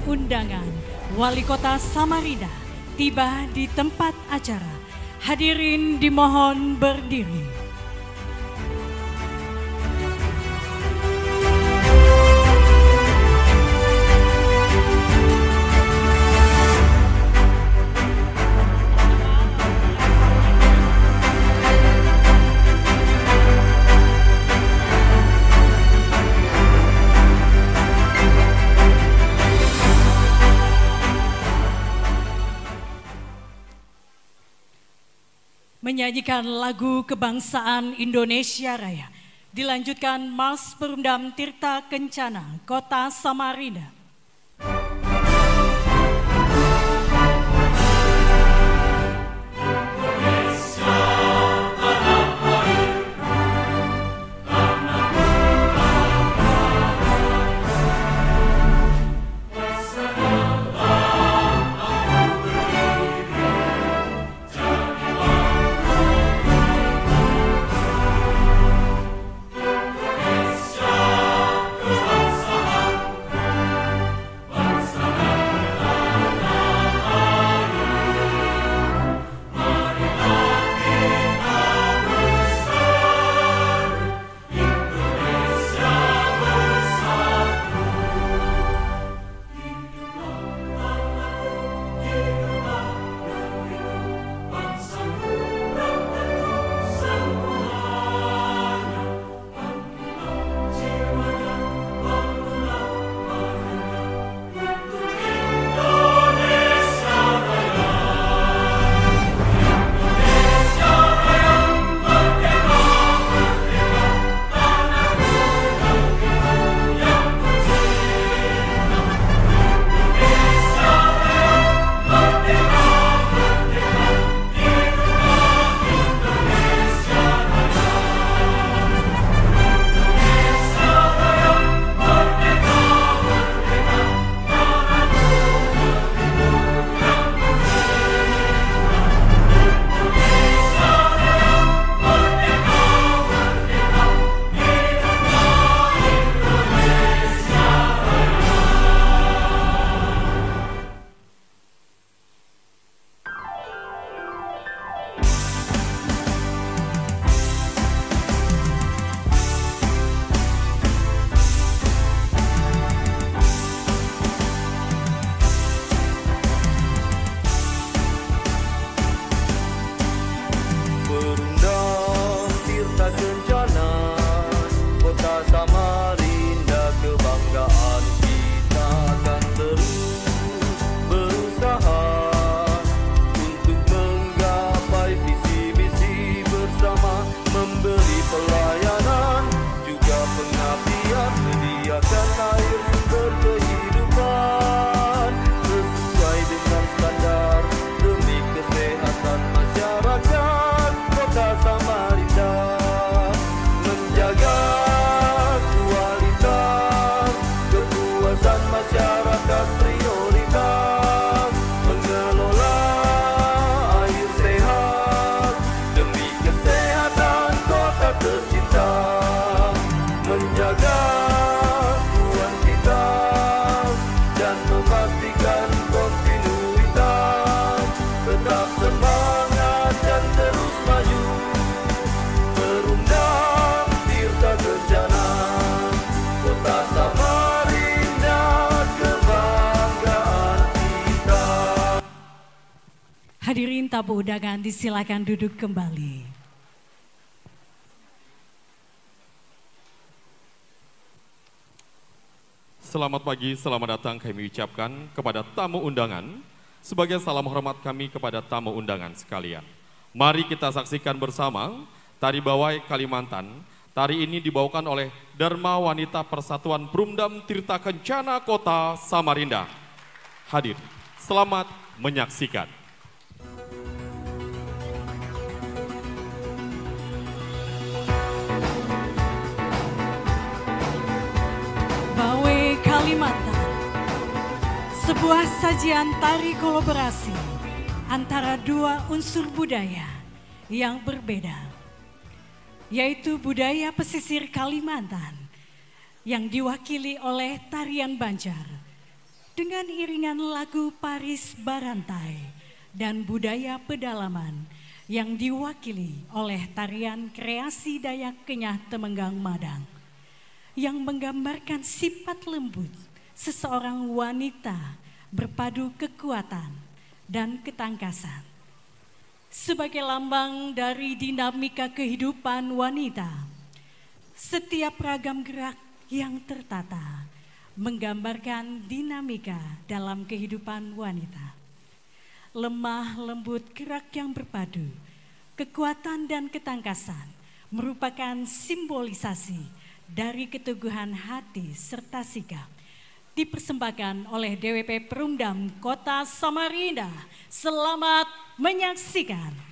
undangan Wali Kota Samarinda tiba di tempat acara. Hadirin dimohon berdiri. Menyanyikan lagu kebangsaan Indonesia Raya, dilanjutkan Mars Perumdam Tirta Kencana Kota Samarinda. Hadirin tamu undangan disilakan duduk kembali. Selamat pagi, selamat datang kami ucapkan kepada tamu undangan. Sebagai salam hormat kami kepada tamu undangan sekalian. Mari kita saksikan bersama Tari Bawai Kalimantan. Tari ini dibawakan oleh Dharma Wanita Persatuan Perumdam Tirta Kencana Kota Samarinda. Hadir, selamat menyaksikan. Kalimantan, sebuah sajian tari kolaborasi antara dua unsur budaya yang berbeda, yaitu budaya pesisir Kalimantan yang diwakili oleh tarian Banjar dengan iringan lagu Paris Barantai dan budaya pedalaman yang diwakili oleh tarian kreasi Dayak Kenyah Temenggang Madang yang menggambarkan sifat lembut seseorang wanita berpadu kekuatan dan ketangkasan. Sebagai lambang dari dinamika kehidupan wanita, setiap ragam gerak yang tertata menggambarkan dinamika dalam kehidupan wanita. Lemah lembut gerak yang berpadu, kekuatan dan ketangkasan merupakan simbolisasi dari keteguhan hati serta sikap. Dipersembahkan oleh DWP Perumdam Kota Samarinda. Selamat menyaksikan.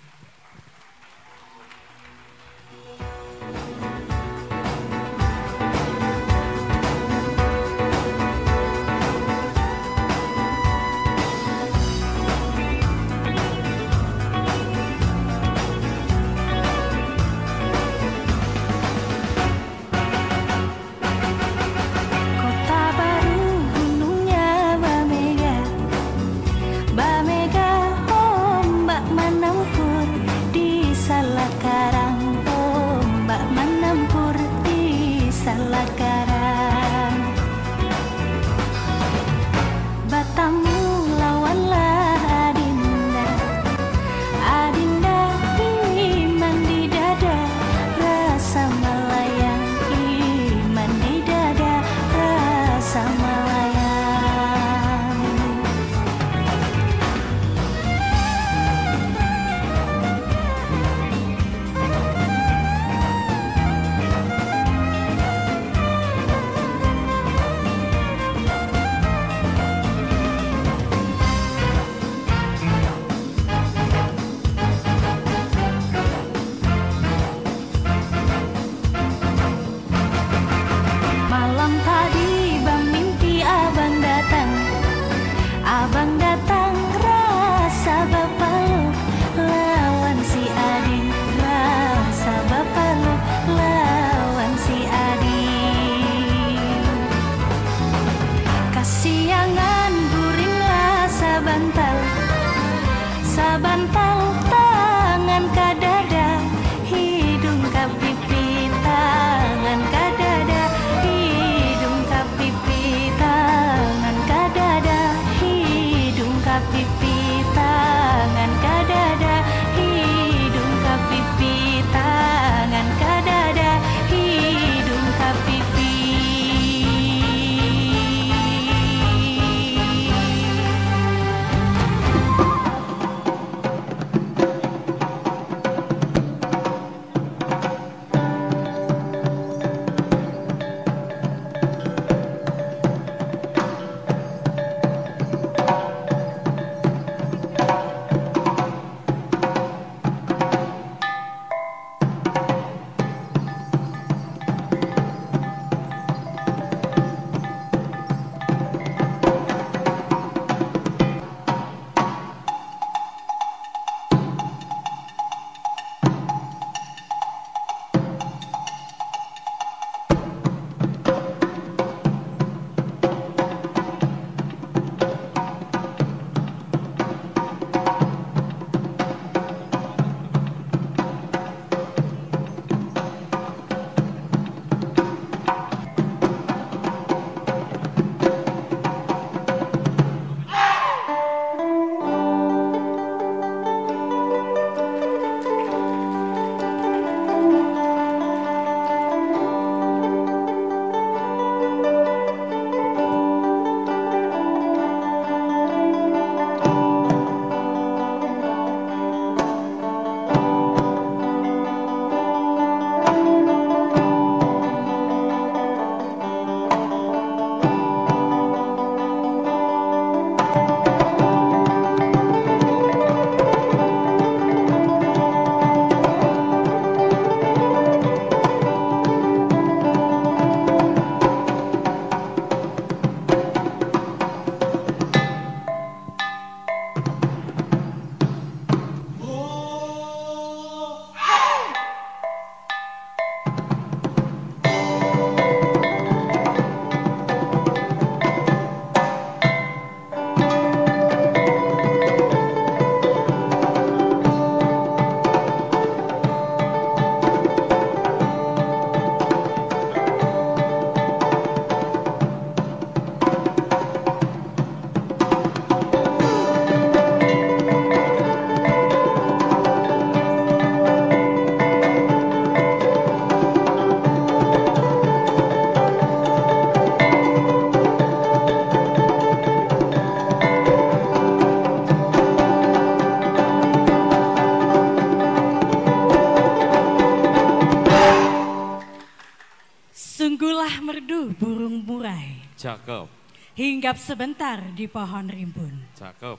Cakep. Hinggap sebentar di pohon rimbun. Cakep.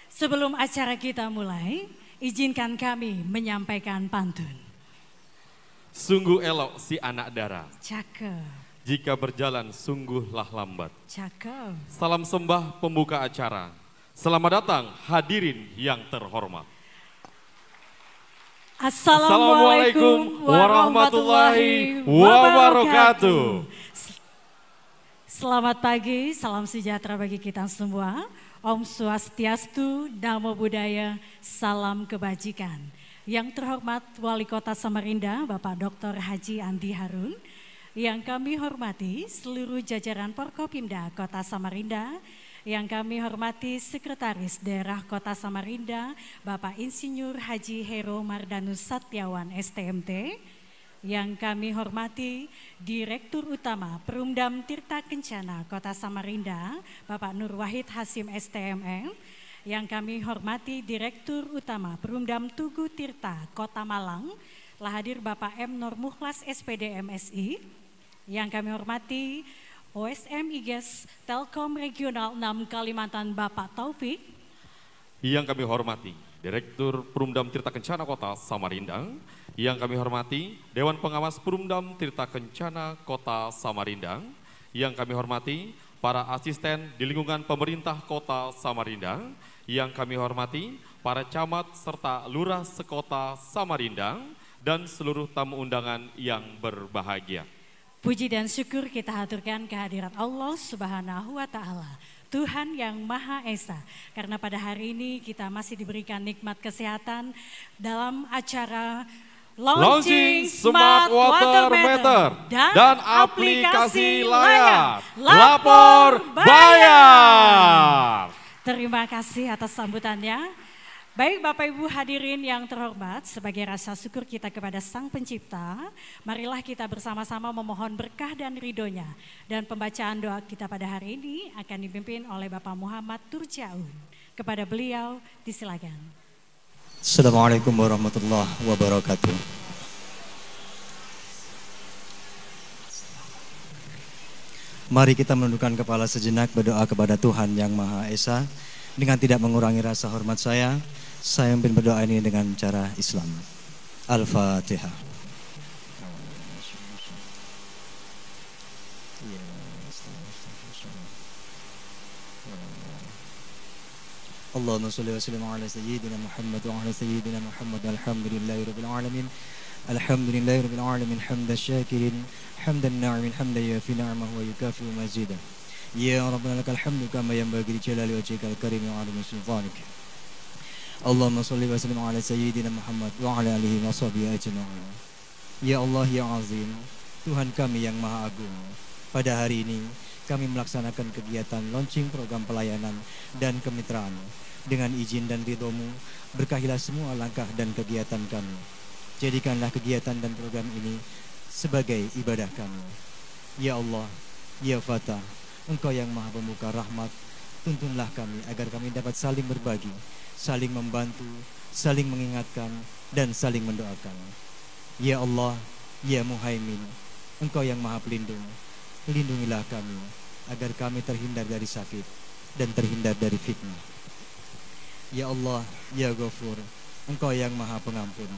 Sebelum acara kita mulai, izinkan kami menyampaikan pantun. Sungguh elok si anak dara. Cakep. Jika berjalan sungguhlah lambat. Cakep. Salam sembah pembuka acara. Selamat datang hadirin yang terhormat. Assalamualaikum warahmatullahi wabarakatuh. Selamat pagi, salam sejahtera bagi kita semua. Om Swastiastu, Namo Buddhaya, salam kebajikan. Yang terhormat Wali Kota Samarinda, Bapak Dr. Haji Andi Harun. Yang kami hormati seluruh jajaran Forkopimda Kota Samarinda. Yang kami hormati Sekretaris Daerah Kota Samarinda, Bapak Insinyur Haji Hero Mardanus Satyawan STMT. Yang kami hormati Direktur Utama Perumdam Tirta Kencana Kota Samarinda, Bapak Nur Wahid Hasim STMM. Yang kami hormati Direktur Utama Perumdam Tugu Tirta Kota Malang, telah hadir Bapak M. Nur Mukhlas SPD MSI. Yang kami hormati OSM IGES Telkom Regional 6 Kalimantan Bapak Taufik. Yang kami hormati Direktur Perumdam Tirta Kencana Kota Samarinda. Yang kami hormati Dewan Pengawas Perumdam Tirta Kencana Kota Samarinda. Yang kami hormati para asisten di lingkungan pemerintah Kota Samarinda. Yang kami hormati para camat serta lurah sekota Samarinda dan seluruh tamu undangan yang berbahagia. Puji dan syukur kita haturkan kehadirat Allah Subhanahu wa Ta'ala, Tuhan yang Maha Esa. Karena pada hari ini kita masih diberikan nikmat kesehatan dalam acara Launching Smart Water Meter dan aplikasi layar Lapor Bayar. Terima kasih atas sambutannya. Baik Bapak Ibu hadirin yang terhormat, sebagai rasa syukur kita kepada Sang Pencipta, marilah kita bersama-sama memohon berkah dan ridhonya. Dan pembacaan doa kita pada hari ini akan dipimpin oleh Bapak Muhammad Turjaun. Kepada beliau disilakan. Assalamualaikum warahmatullahi wabarakatuh. Mari kita menundukkan kepala sejenak, berdoa kepada Tuhan yang Maha Esa. Dengan tidak mengurangi rasa hormat saya memimpin berdoa ini dengan cara Islam. Al-Fatihah. Allahumma salli wa sallim ala sayyidina Muhammad wa ala sayyidina Muhammad. Alhamdulillahi rabbil alamin. Alhamdulillahi rabbil alamin hamdan syakirin hamdan na'imin hamdan yafi ni'amahu wa yukafi mazidah. Ya Rabbana lakal hamdu kama yanbaghi li jalali wajhikal karim wa 'azimi sultanik. Allahumma shalli wa sallim ala sayyidina Muhammad wa ala alihi wa sahbihi ajma'in. Ya Allah ya Azim, Tuhan kami yang Maha Agung, pada hari ini kami melaksanakan kegiatan launching program pelayanan dan kemitraan. Dengan izin dan ridho-Mu, berkahilah semua langkah dan kegiatan kami. Jadikanlah kegiatan dan program ini sebagai ibadah kami. Ya Allah, ya Fatah, Engkau yang Maha Pembuka rahmat, tuntunlah kami agar kami dapat saling berbagi, saling membantu, saling mengingatkan, dan saling mendoakan. Ya Allah, ya Muhaimin, Engkau yang Maha Pelindung, lindungilah kami agar kami terhindar dari sakit dan terhindar dari fitnah. Ya Allah, ya Ghafur, Engkau yang Maha Pengampun,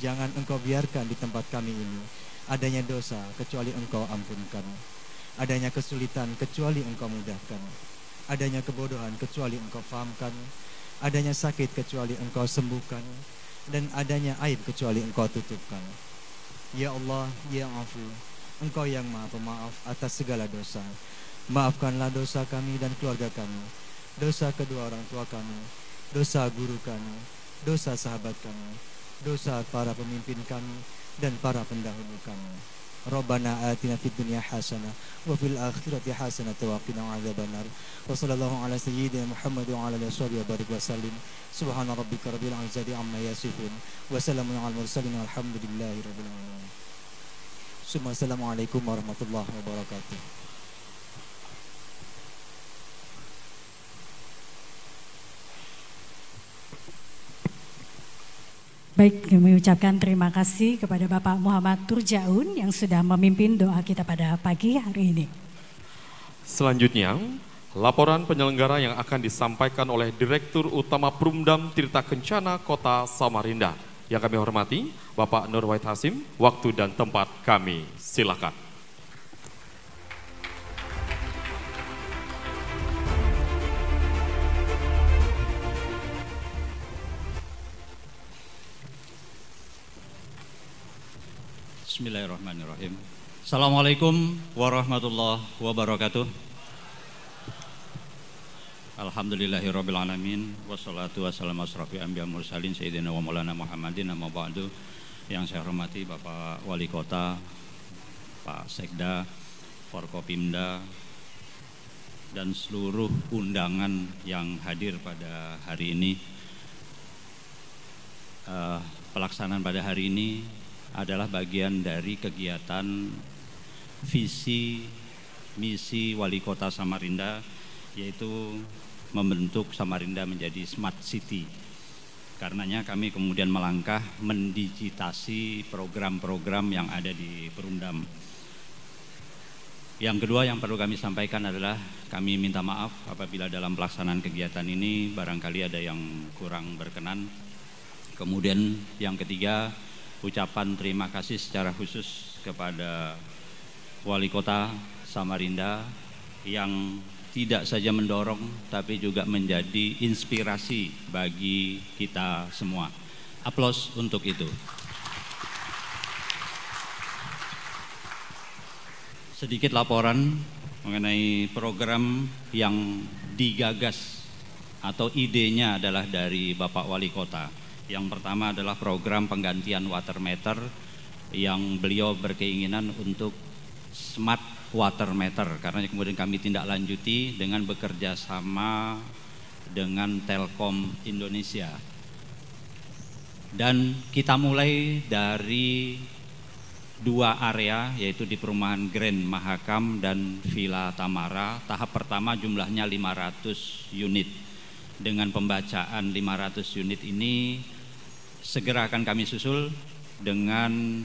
jangan Engkau biarkan di tempat kami ini adanya dosa kecuali Engkau ampunkan, adanya kesulitan kecuali Engkau mudahkan, adanya kebodohan kecuali Engkau fahamkan, adanya sakit kecuali Engkau sembuhkan, dan adanya aib kecuali Engkau tutupkan. Ya Allah, ya Afu, Engkau yang Maha Pemaaf atas segala dosa. Maafkanlah dosa kami dan keluarga kami, dosa kedua orang tua kami, dosa guru kami, dosa sahabat kami, dosa para pemimpin kami, dan para pendahulu kami. Rabbana atina fid dunya hasanah wa fil akhirati hasanah wa qina adzabannar. Wa sallallahu ala sayyidina Muhammad wa ala alihi wa sallim. Subhana rabbika rabbil izzati amma yasifun wa salamun alal mursalin walhamdulillahi rabbil alamin. Assalamualaikum warahmatullahi wabarakatuh. Baik, kami ucapkan terima kasih kepada Bapak Muhammad Turjaun yang sudah memimpin doa kita pada pagi hari ini. Selanjutnya, laporan penyelenggara yang akan disampaikan oleh Direktur Utama Perumdam Tirta Kencana Kota Samarinda. Yang kami hormati, Bapak Nur Wahid Hasim, waktu dan tempat kami silakan. Bismillahirrahmanirrahim. Assalamualaikum warahmatullahi wabarakatuh. Alhamdulillahirrabbilalamin. Wassalatu wassalamu asrafi anbiya mursalin sayyidina wa maulana Muhammadin amma ba'du. Yang saya hormati Bapak Wali Kota, Pak Sekda, Forkopimda, dan seluruh undangan yang hadir pada hari ini. Pelaksanaan pada hari ini adalah bagian dari kegiatan visi misi Wali Kota Samarinda, yaitu membentuk Samarinda menjadi Smart City. Karenanya kami kemudian melangkah mendigitasi program-program yang ada di Perumdam. Yang kedua yang perlu kami sampaikan adalah kami minta maaf apabila dalam pelaksanaan kegiatan ini barangkali ada yang kurang berkenan. Kemudian yang ketiga, ucapan terima kasih secara khusus kepada Wali Kota Samarinda yang tidak saja mendorong tapi juga menjadi inspirasi bagi kita semua. Aplaus untuk itu. Sedikit laporan mengenai program yang digagas atau idenya adalah dari Bapak Wali Kota. Yang pertama adalah program penggantian water meter yang beliau berkeinginan untuk smart water meter, karena kemudian kami tindak lanjuti dengan bekerja sama dengan Telkom Indonesia. Dan kita mulai dari dua area, yaitu di perumahan Grand Mahakam dan Villa Tamara. Tahap pertama jumlahnya 500 unit. Dengan pembacaan 500 unit ini segera akan kami susul dengan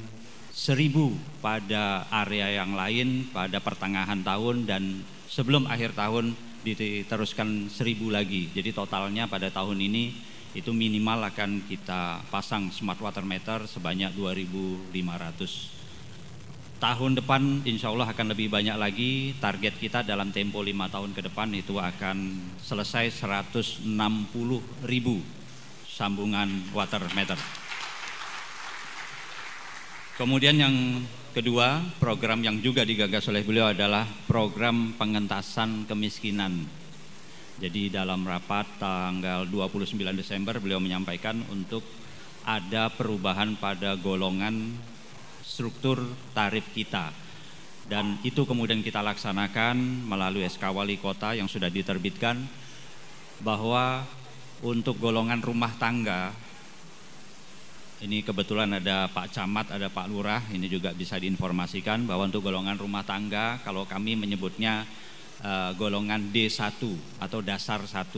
1000 pada area yang lain pada pertengahan tahun, dan sebelum akhir tahun diteruskan 1000 lagi. Jadi totalnya pada tahun ini itu minimal akan kita pasang smart water meter sebanyak 2.500. Tahun depan insya Allah akan lebih banyak lagi. Target kita dalam tempo 5 tahun ke depan itu akan selesai 160.000 sambungan water meter. Kemudian yang kedua, program yang juga digagas oleh beliau adalah program pengentasan kemiskinan. Jadi dalam rapat tanggal 29 Desember beliau menyampaikan untuk ada perubahan pada golongan struktur tarif kita. Dan itu kemudian kita laksanakan melalui SK Wali Kota yang sudah diterbitkan, bahwa untuk golongan rumah tangga, ini kebetulan ada Pak Camat, ada Pak Lurah, ini juga bisa diinformasikan bahwa untuk golongan rumah tangga, kalau kami menyebutnya golongan D1 atau dasar 1,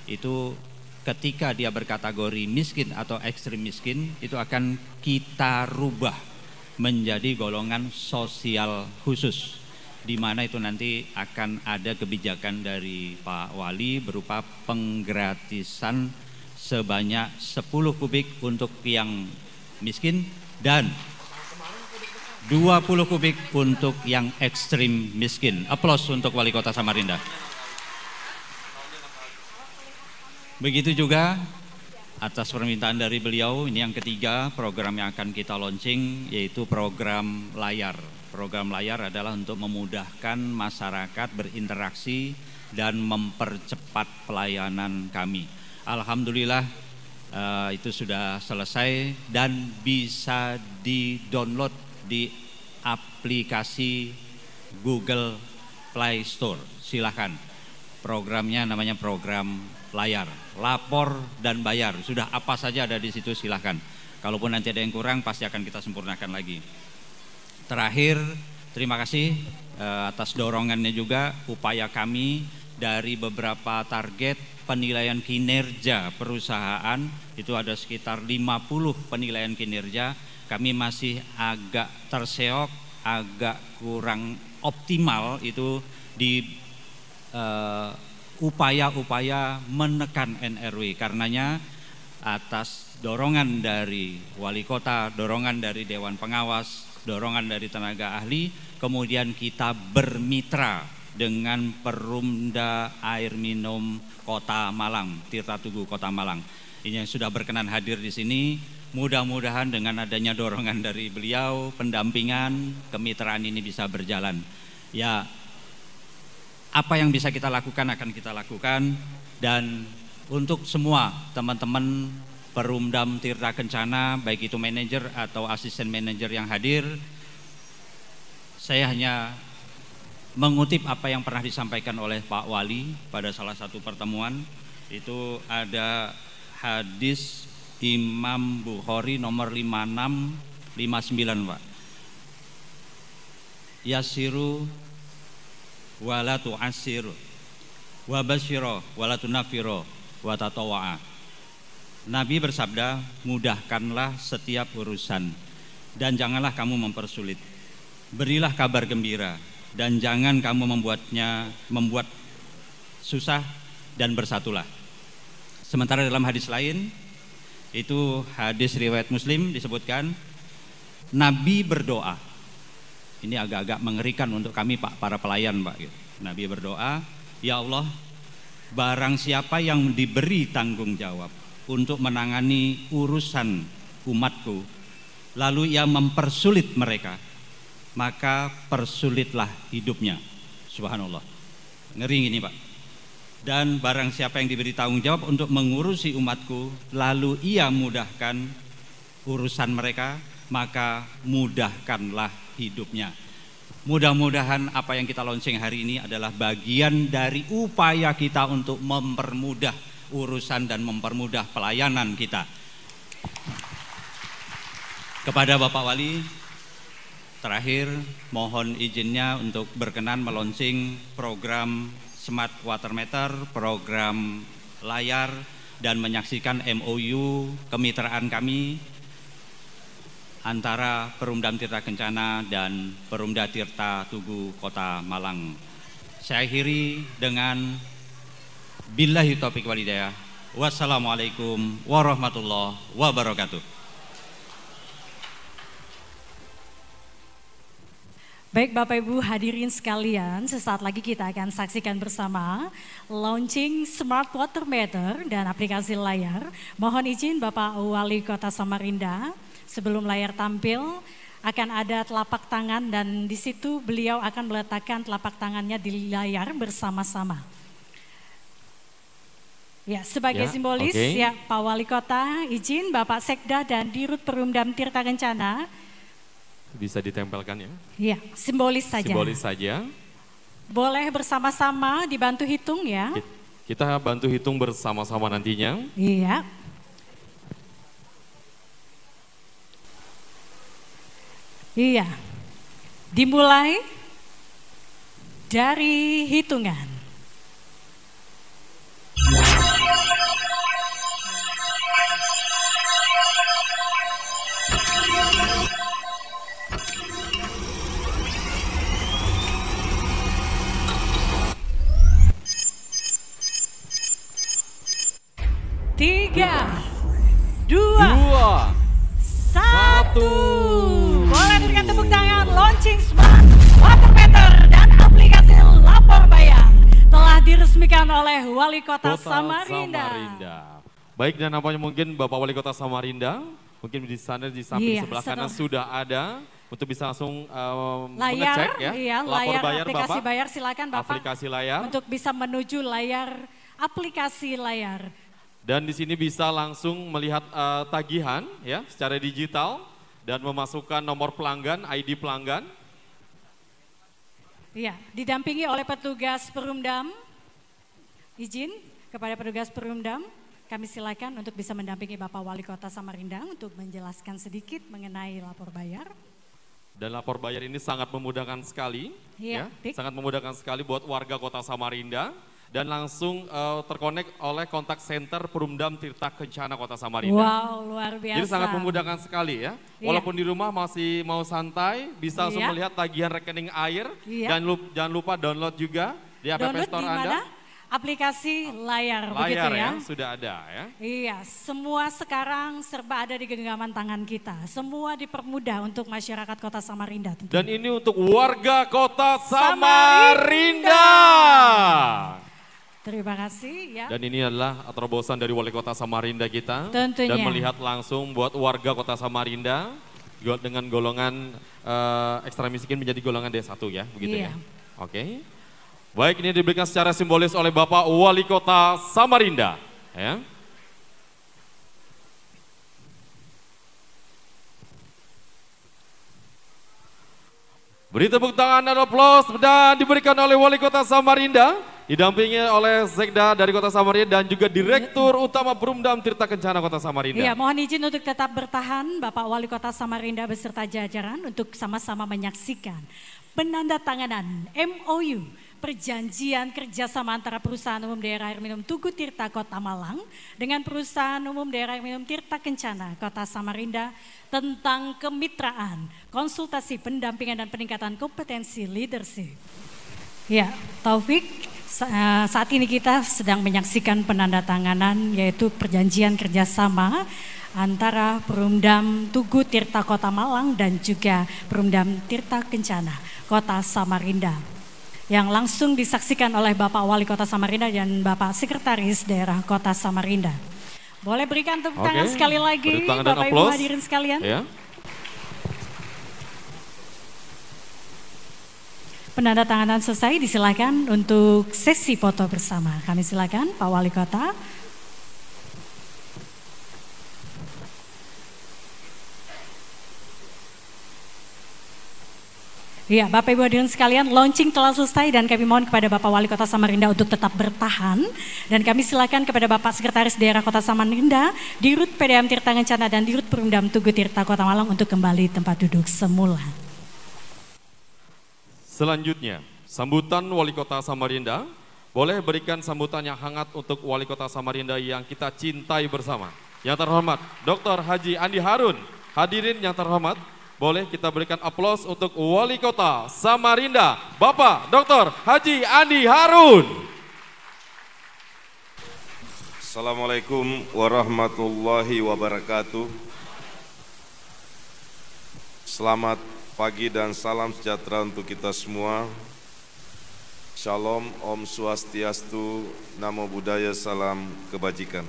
itu ketika dia berkategori miskin atau ekstrim miskin, itu akan kita rubah menjadi golongan sosial khusus, di mana itu nanti akan ada kebijakan dari Pak Wali berupa penggratisan sebanyak 10 kubik untuk yang miskin dan 20 kubik untuk yang ekstrim miskin. Aplaus untuk Wali Kota Samarinda. Begitu juga atas permintaan dari beliau, ini yang ketiga program yang akan kita launching, yaitu program layar. Program layar adalah untuk memudahkan masyarakat berinteraksi dan mempercepat pelayanan kami. Alhamdulillah itu sudah selesai dan bisa di-download di aplikasi Google Play Store. Silahkan. Programnya namanya program layar, lapor dan bayar. Sudah apa saja ada di situ, silahkan. Kalaupun nanti ada yang kurang pasti akan kita sempurnakan lagi. Terakhir, terima kasih atas dorongannya juga upaya kami dari beberapa target penilaian kinerja perusahaan, itu ada sekitar 50 penilaian kinerja. Kami masih agak terseok agak kurang optimal itu di upaya-upaya menekan NRW. Karenanya atas dorongan dari wali kota, dorongan dari Dewan Pengawas, dorongan dari tenaga ahli, kemudian kita bermitra dengan Perumda Air Minum Kota Malang, Tirta Tugu Kota Malang. Ini yang sudah berkenan hadir di sini. Mudah-mudahan dengan adanya dorongan dari beliau, pendampingan, kemitraan ini bisa berjalan. Ya, apa yang bisa kita lakukan akan kita lakukan. Dan untuk semua teman-teman Perumdam Tirta Kencana, baik itu manajer atau asisten manajer yang hadir, saya hanya mengutip apa yang pernah disampaikan oleh Pak Wali pada salah satu pertemuan. Itu ada hadis Imam Bukhari nomor 5659, Pak. Yasiru wala tu'assiru wa basyiro wala tunafiro wa tatawa'a. Nabi bersabda, mudahkanlah setiap urusan dan janganlah kamu mempersulit. Berilah kabar gembira dan jangan kamu membuat susah, dan bersatulah. Sementara dalam hadis lain, itu hadis riwayat Muslim, disebutkan Nabi berdoa. Ini agak-agak mengerikan untuk kami, Pak, para pelayan, Pak. Nabi berdoa, ya Allah, barang siapa yang diberi tanggung jawab untuk menangani urusan umatku, lalu ia mempersulit mereka, maka persulitlah hidupnya. Subhanallah. Ngeri ini, Pak. Dan barang siapa yang diberi tanggung jawab untuk mengurusi umatku, lalu ia mudahkan urusan mereka, maka mudahkanlah hidupnya. Mudah-mudahan apa yang kita launching hari ini adalah bagian dari upaya kita untuk mempermudah urusan dan mempermudah pelayanan kita. Kepada Bapak Wali, terakhir mohon izinnya untuk berkenan melonsing program Smart Water Meter, program layar, dan menyaksikan MOU kemitraan kami antara Perumdam Tirta Kencana dan Perumda Tirta Tugu Kota Malang. Saya akhiri dengan billahi taufiq wal hidayah. Wassalamualaikum warahmatullahi wabarakatuh. Baik Bapak Ibu hadirin sekalian, sesaat lagi kita akan saksikan bersama launching Smart Water Meter dan aplikasi layar. Mohon izin Bapak Wali Kota Samarinda, sebelum layar tampil akan ada telapak tangan dan di situ beliau akan meletakkan telapak tangannya di layar bersama-sama. Ya, sebagai simbolis ya Pak Wali Kota, izin Bapak Sekda dan Dirut Perumdam Tirta Kencana. Bisa ditempelkan ya? Iya, simbolis saja. Simbolis saja. Boleh bersama-sama dibantu hitung ya. Kita bantu hitung bersama-sama nantinya. Iya. Iya. Dimulai dari hitungan. Tiga, dua, satu. Boleh berikan tepuk tangan. Launching Smart Water Meter dan aplikasi lapor bayar telah diresmikan oleh Wali Kota Samarinda. Baik, dan apanya mungkin Bapak Wali Kota Samarinda, mungkin di sana di samping sebelah kanan sudah ada untuk bisa langsung mengecek ya. Lapor layar bayar aplikasi Bapak. Bayar silakan Bapak. Aplikasi layar. Untuk bisa menuju layar aplikasi layar. Dan di sini bisa langsung melihat tagihan ya secara digital dan memasukkan nomor pelanggan, ID pelanggan. Iya, didampingi oleh petugas Perumdam. Izin kepada petugas Perumdam, kami silakan untuk bisa mendampingi Bapak Wali Kota Samarinda untuk menjelaskan sedikit mengenai lapor bayar. Dan lapor bayar ini sangat memudahkan sekali, ya, sangat memudahkan sekali buat warga Kota Samarinda. dan langsung terkonek oleh kontak center Perumdam Tirta Kencana Kota Samarinda. Wow, luar biasa. Jadi sangat memudahkan sekali ya. Walaupun di rumah masih mau santai, bisa langsung melihat tagihan rekening air. Dan jangan lupa download juga di App Store Anda. Aplikasi layar begitu ya. Sudah ada ya. Iya, semua sekarang serba ada di genggaman tangan kita. Semua dipermudah untuk masyarakat Kota Samarinda tentunya. Dan ini untuk warga Kota Samarinda. Terima kasih ya. Dan ini adalah terobosan dari Wali Kota Samarinda kita. Tentunya. Dan melihat langsung buat warga Kota Samarinda dengan golongan ekstra miskin menjadi golongan D1 ya, begitu ya. Oke. Baik, ini diberikan secara simbolis oleh Bapak Wali Kota Samarinda. Ya. Beri tepuk tangan dan aplaus dan diberikan oleh Wali Kota Samarinda, didampingi oleh Sekda dari Kota Samarinda dan juga Direktur Utama Perumdam Tirta Kencana Kota Samarinda. Iya, mohon izin untuk tetap bertahan Bapak Wali Kota Samarinda beserta jajaran untuk sama-sama menyaksikan penandatanganan MOU Perjanjian kerjasama antara Perusahaan Umum Daerah Air Minum Tugu Tirta Kota Malang dengan Perusahaan Umum Daerah Air Minum Tirta Kencana Kota Samarinda tentang kemitraan, konsultasi, pendampingan dan peningkatan kompetensi leadership. Ya, Taufik, saat ini kita sedang menyaksikan penandatanganan yaitu perjanjian kerjasama antara Perumdam Tugu Tirta Kota Malang dan juga Perumdam Tirta Kencana Kota Samarinda, yang langsung disaksikan oleh Bapak Wali Kota Samarinda dan Bapak Sekretaris Daerah Kota Samarinda. Boleh berikan tepuk tangan sekali lagi Bapak Ibu hadirin sekalian. Ya. Penandatanganan selesai, disilakan untuk sesi foto bersama. Kami silakan Pak Wali Kota. Iya, Bapak Ibu hadirin sekalian, launching telah selesai dan kami mohon kepada Bapak Wali Kota Samarinda untuk tetap bertahan. Dan kami silakan kepada Bapak Sekretaris Daerah Kota Samarinda, Dirut PDAM Tirta Kencana dan Dirut Perumdam Tugu Tirta Kota Malang untuk kembali tempat duduk semula. Selanjutnya, sambutan Wali Kota Samarinda. Boleh berikan sambutan yang hangat untuk Wali Kota Samarinda yang kita cintai bersama. Yang terhormat, Dr. Haji Andi Harun. Hadirin yang terhormat, boleh kita berikan aplaus untuk Wali Kota Samarinda, Bapak Dr. Haji Andi Harun. Assalamualaikum warahmatullahi wabarakatuh. Selamat pagi dan salam sejahtera untuk kita semua. Shalom, Om Swastiastu, Namo Buddhaya, salam kebajikan.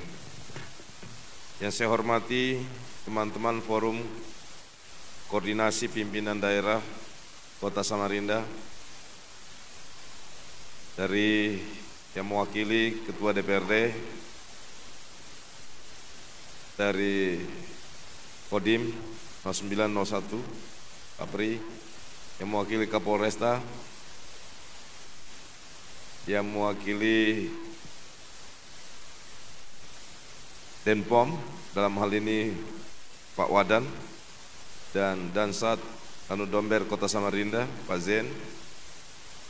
Yang saya hormati teman-teman Forum Koordinasi Pimpinan Daerah Kota Samarinda, dari yang mewakili Ketua DPRD, dari Kodim 0901, Kapri, yang mewakili Kapolresta, yang mewakili Denpom, dalam hal ini Pak Wadan, dan Dansat Domber Kota Samarinda, Pak Zen,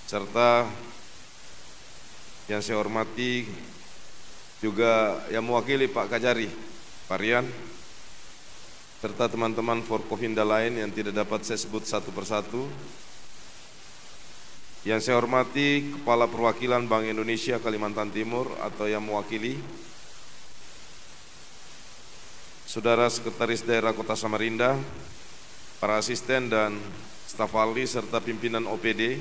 serta yang saya hormati juga yang mewakili Pak Kajari, Pak Rian, serta teman-teman Forkovinda lain yang tidak dapat saya sebut satu persatu. Yang saya hormati Kepala Perwakilan Bank Indonesia Kalimantan Timur atau yang mewakili, Saudara Sekretaris Daerah Kota Samarinda, para asisten dan staf ahli serta pimpinan OPD,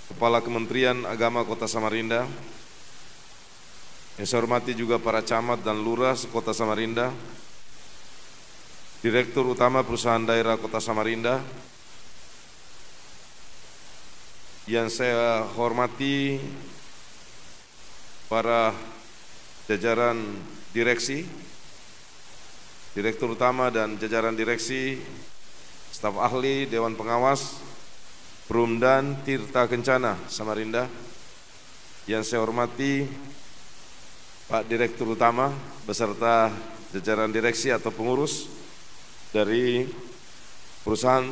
Kepala Kementerian Agama Kota Samarinda, yang saya hormati juga para camat dan lurah Kota Samarinda, Direktur Utama Perusahaan Daerah Kota Samarinda, yang saya hormati para jajaran direksi, Direktur Utama dan jajaran direksi, staf ahli, Dewan Pengawas, Perumdam Tirta Kencana Samarinda, yang saya hormati Pak Direktur Utama beserta jajaran direksi atau pengurus dari Perusahaan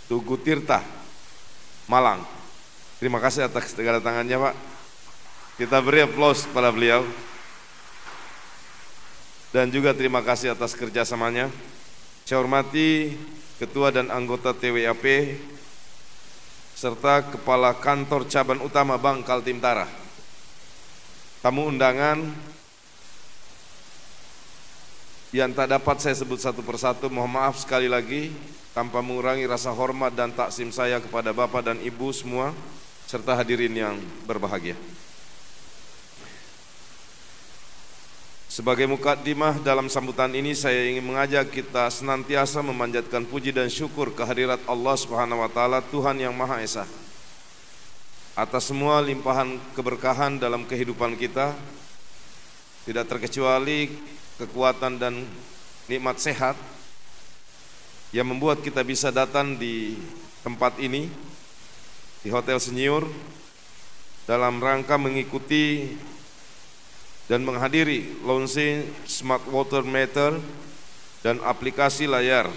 Tugu Tirta Malang Terima kasih atas kedatangannya Pak. Kita beri aplaus pada beliau. Dan juga terima kasih atas kerjasamanya. Saya hormati Ketua dan anggota TWAP serta Kepala Kantor Cabang Utama Bank Kaltim-Tara. Tamu undangan yang tak dapat saya sebut satu persatu, mohon maaf sekali lagi tanpa mengurangi rasa hormat dan taksim saya kepada Bapak dan Ibu semua serta hadirin yang berbahagia. Sebagai mukaddimah dalam sambutan ini, saya ingin mengajak kita senantiasa memanjatkan puji dan syukur kehadirat Allah Subhanahu wa taala, Tuhan yang Maha Esa, atas semua limpahan keberkahan dalam kehidupan kita, tidak terkecuali kekuatan dan nikmat sehat yang membuat kita bisa datang di tempat ini, di Hotel Senyur, dalam rangka mengikuti dan menghadiri launching Smart Water Meter dan aplikasi layar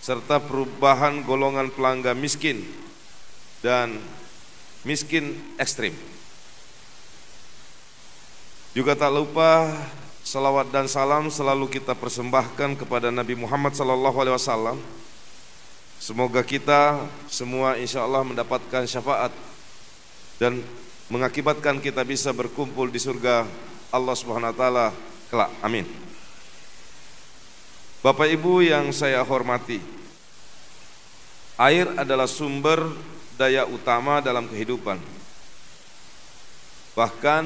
serta perubahan golongan pelanggan miskin dan miskin ekstrim. Juga tak lupa salawat dan salam selalu kita persembahkan kepada Nabi Muhammad SAW. Semoga kita semua insya Allah mendapatkan syafaat dan mengakibatkan kita bisa berkumpul di surga Allah Subhanahu wa taala kelak. Amin. Bapak Ibu yang saya hormati, air adalah sumber daya utama dalam kehidupan. Bahkan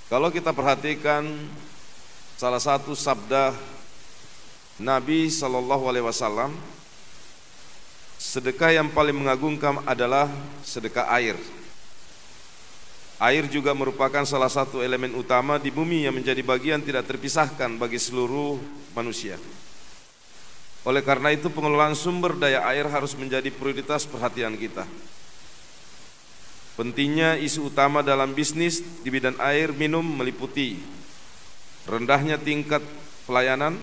kalau kita perhatikan salah satu sabda Nabi SAW, sedekah yang paling mengagumkan adalah sedekah air. Air juga merupakan salah satu elemen utama di bumi yang menjadi bagian tidak terpisahkan bagi seluruh manusia. Oleh karena itu, pengelolaan sumber daya air harus menjadi prioritas perhatian kita. Pentingnya isu utama dalam bisnis di bidang air minum meliputi rendahnya tingkat pelayanan,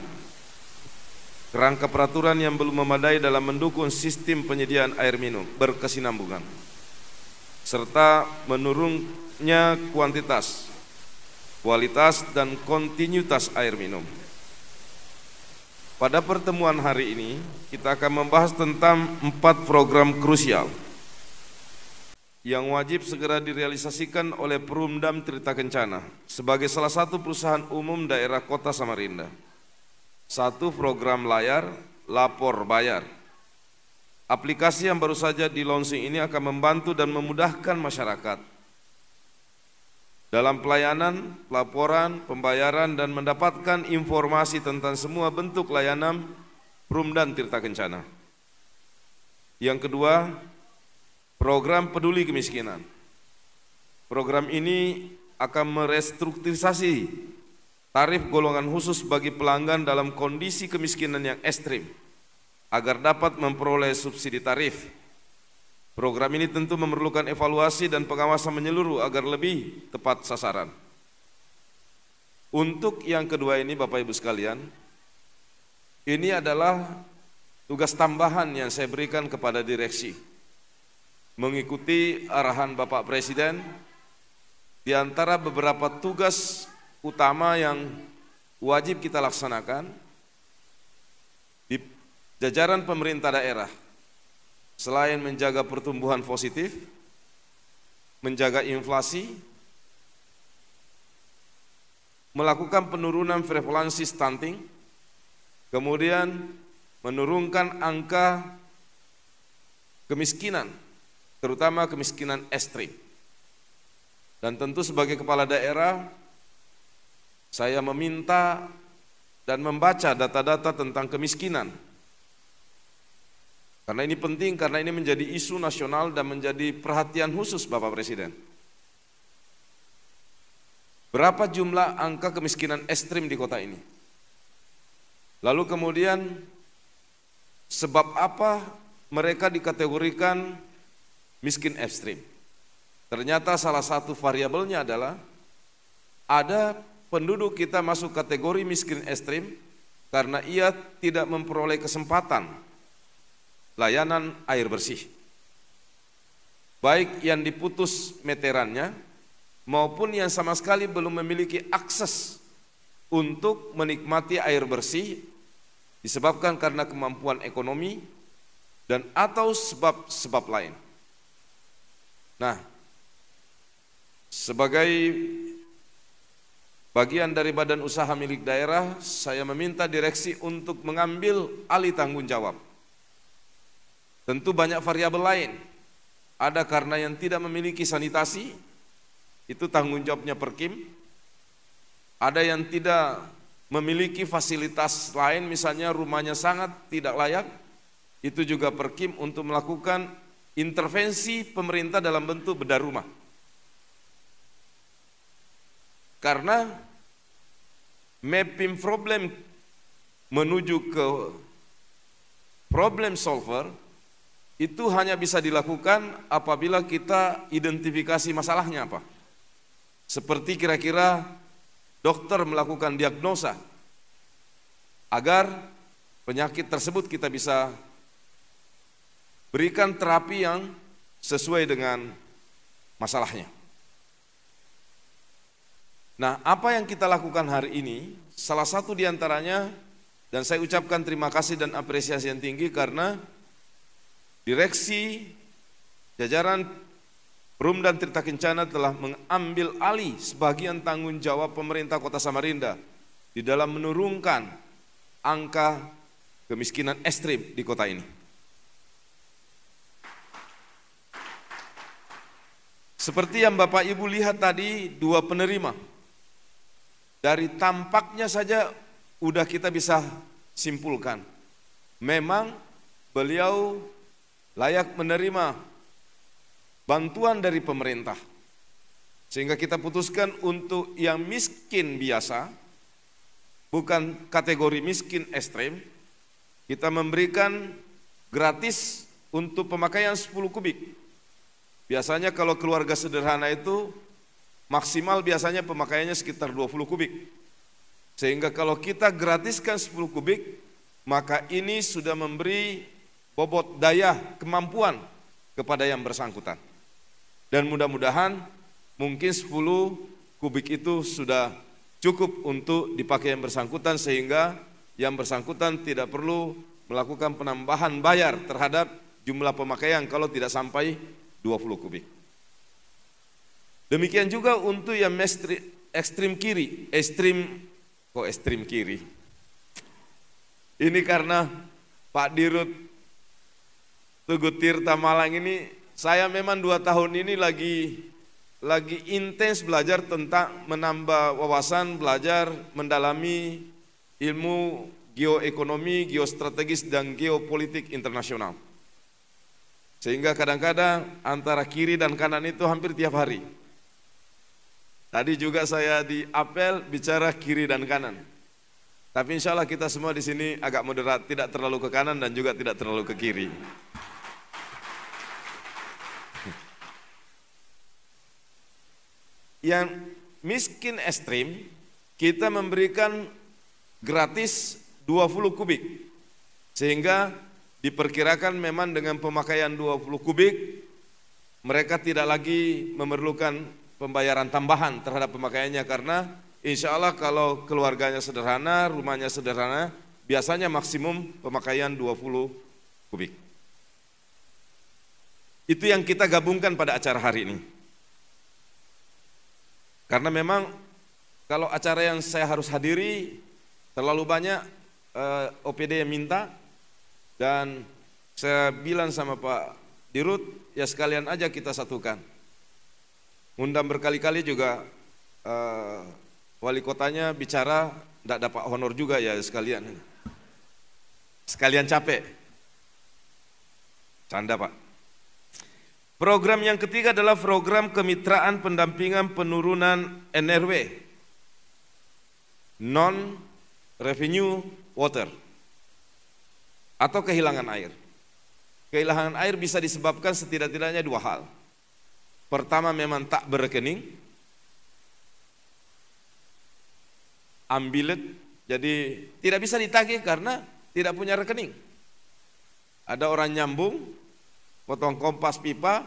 kerangka peraturan yang belum memadai dalam mendukung sistem penyediaan air minum berkesinambungan, serta menurunnya kuantitas, kualitas, dan kontinuitas air minum. Pada pertemuan hari ini, kita akan membahas tentang 4 program krusial yang wajib segera direalisasikan oleh Perumdam Tirta Kencana sebagai salah satu perusahaan umum daerah Kota Samarinda. 1. Program layar, lapor bayar. Aplikasi yang baru saja di launching ini akan membantu dan memudahkan masyarakat dalam pelayanan, pelaporan, pembayaran, dan mendapatkan informasi tentang semua bentuk layanan Perumdam Tirta Kencana. Yang kedua, program peduli kemiskinan. Program ini akan merestrukturisasi tarif golongan khusus bagi pelanggan dalam kondisi kemiskinan yang ekstrim agar dapat memperoleh subsidi tarif. Program ini tentu memerlukan evaluasi dan pengawasan menyeluruh agar lebih tepat sasaran. Untuk yang kedua ini, Bapak Ibu sekalian, ini adalah tugas tambahan yang saya berikan kepada direksi, mengikuti arahan Bapak Presiden. Di antara beberapa tugas utama yang wajib kita laksanakan di jajaran pemerintah daerah, selain menjaga pertumbuhan positif, menjaga inflasi, melakukan penurunan prevalensi stunting, kemudian menurunkan angka kemiskinan, terutama kemiskinan ekstrim. Dan tentu sebagai kepala daerah, saya meminta dan membaca data-data tentang kemiskinan. Karena ini penting, karena ini menjadi isu nasional dan menjadi perhatian khusus Bapak Presiden. Berapa jumlah angka kemiskinan ekstrim di kota ini? Lalu kemudian sebab apa mereka dikategorikan miskin ekstrim? Ternyata salah satu variabelnya adalah ada penduduk kita masuk kategori miskin ekstrim karena ia tidak memperoleh kesempatan layanan air bersih. baik yang diputus meterannya maupun yang sama sekali belum memiliki akses untuk menikmati air bersih disebabkan karena kemampuan ekonomi dan atau sebab-sebab lain. Nah, sebagai bagian dari badan usaha milik daerah, saya meminta direksi untuk mengambil alih tanggung jawab. Tentu banyak variabel lain. Ada karena yang tidak memiliki sanitasi, itu tanggung jawabnya Perkim. Ada yang tidak memiliki fasilitas lain, misalnya rumahnya sangat tidak layak, itu juga Perkim untuk melakukan intervensi pemerintah dalam bentuk bedah rumah. Karena mapping problem menuju ke problem solver itu hanya bisa dilakukan apabila kita identifikasi masalahnya apa. Seperti kira-kira dokter melakukan diagnosa agar penyakit tersebut kita bisa berikan terapi yang sesuai dengan masalahnya. Nah, apa yang kita lakukan hari ini, salah satu diantaranya, dan saya ucapkan terima kasih dan apresiasi yang tinggi karena direksi jajaran Perum dan Tirta Kencana telah mengambil alih sebagian tanggung jawab pemerintah Kota Samarinda di dalam menurunkan angka kemiskinan ekstrim di kota ini. Seperti yang Bapak Ibu lihat tadi, 2 penerima. Dari tampaknya saja udah kita bisa simpulkan. Memang beliau layak menerima bantuan dari pemerintah. Sehingga kita putuskan untuk yang miskin biasa, bukan kategori miskin ekstrim, kita memberikan gratis untuk pemakaian 10 kubik. Biasanya kalau keluarga sederhana itu maksimal biasanya pemakaiannya sekitar 20 kubik. Sehingga kalau kita gratiskan 10 kubik, maka ini sudah memberi bobot daya kemampuan kepada yang bersangkutan. Dan mudah-mudahan mungkin 10 kubik itu sudah cukup untuk dipakai yang bersangkutan sehingga yang bersangkutan tidak perlu melakukan penambahan bayar terhadap jumlah pemakaian kalau tidak sampai 20 kubik. Demikian juga untuk yang ekstrim kiri, ekstrim kiri. Ini karena Pak Dirut Tugu Tirta Malang ini, saya memang 2 tahun ini lagi intens belajar tentang menambah wawasan, belajar mendalami ilmu geoekonomi, geostrategis dan geopolitik internasional. Sehingga kadang-kadang antara kiri dan kanan itu hampir tiap hari. Tadi juga saya di apel bicara kiri dan kanan. Tapi insya Allah kita semua di sini agak moderat, tidak terlalu ke kanan dan juga tidak terlalu ke kiri. Yang miskin ekstrim kita memberikan gratis 20 kubik. Sehingga diperkirakan memang dengan pemakaian 20 kubik mereka tidak lagi memerlukan pembayaran tambahan terhadap pemakaiannya karena insya Allah kalau keluarganya sederhana, rumahnya sederhana, biasanya maksimum pemakaian 20 kubik. Itu yang kita gabungkan pada acara hari ini. Karena memang kalau acara yang saya harus hadiri terlalu banyak OPD yang minta. Dan saya bilang sama Pak Dirut, ya sekalian aja kita satukan. Undang berkali-kali juga wali kotanya bicara, tidak dapat honor juga ya sekalian. Sekalian capek. Canda Pak. Program yang ketiga adalah program kemitraan pendampingan penurunan NRW. Non-revenue water. Atau kehilangan air. Kehilangan air bisa disebabkan setidak-tidaknya 2 hal. Pertama memang tak berekening, ambilet, jadi tidak bisa ditagih karena tidak punya rekening. Ada orang nyambung, potong kompas pipa,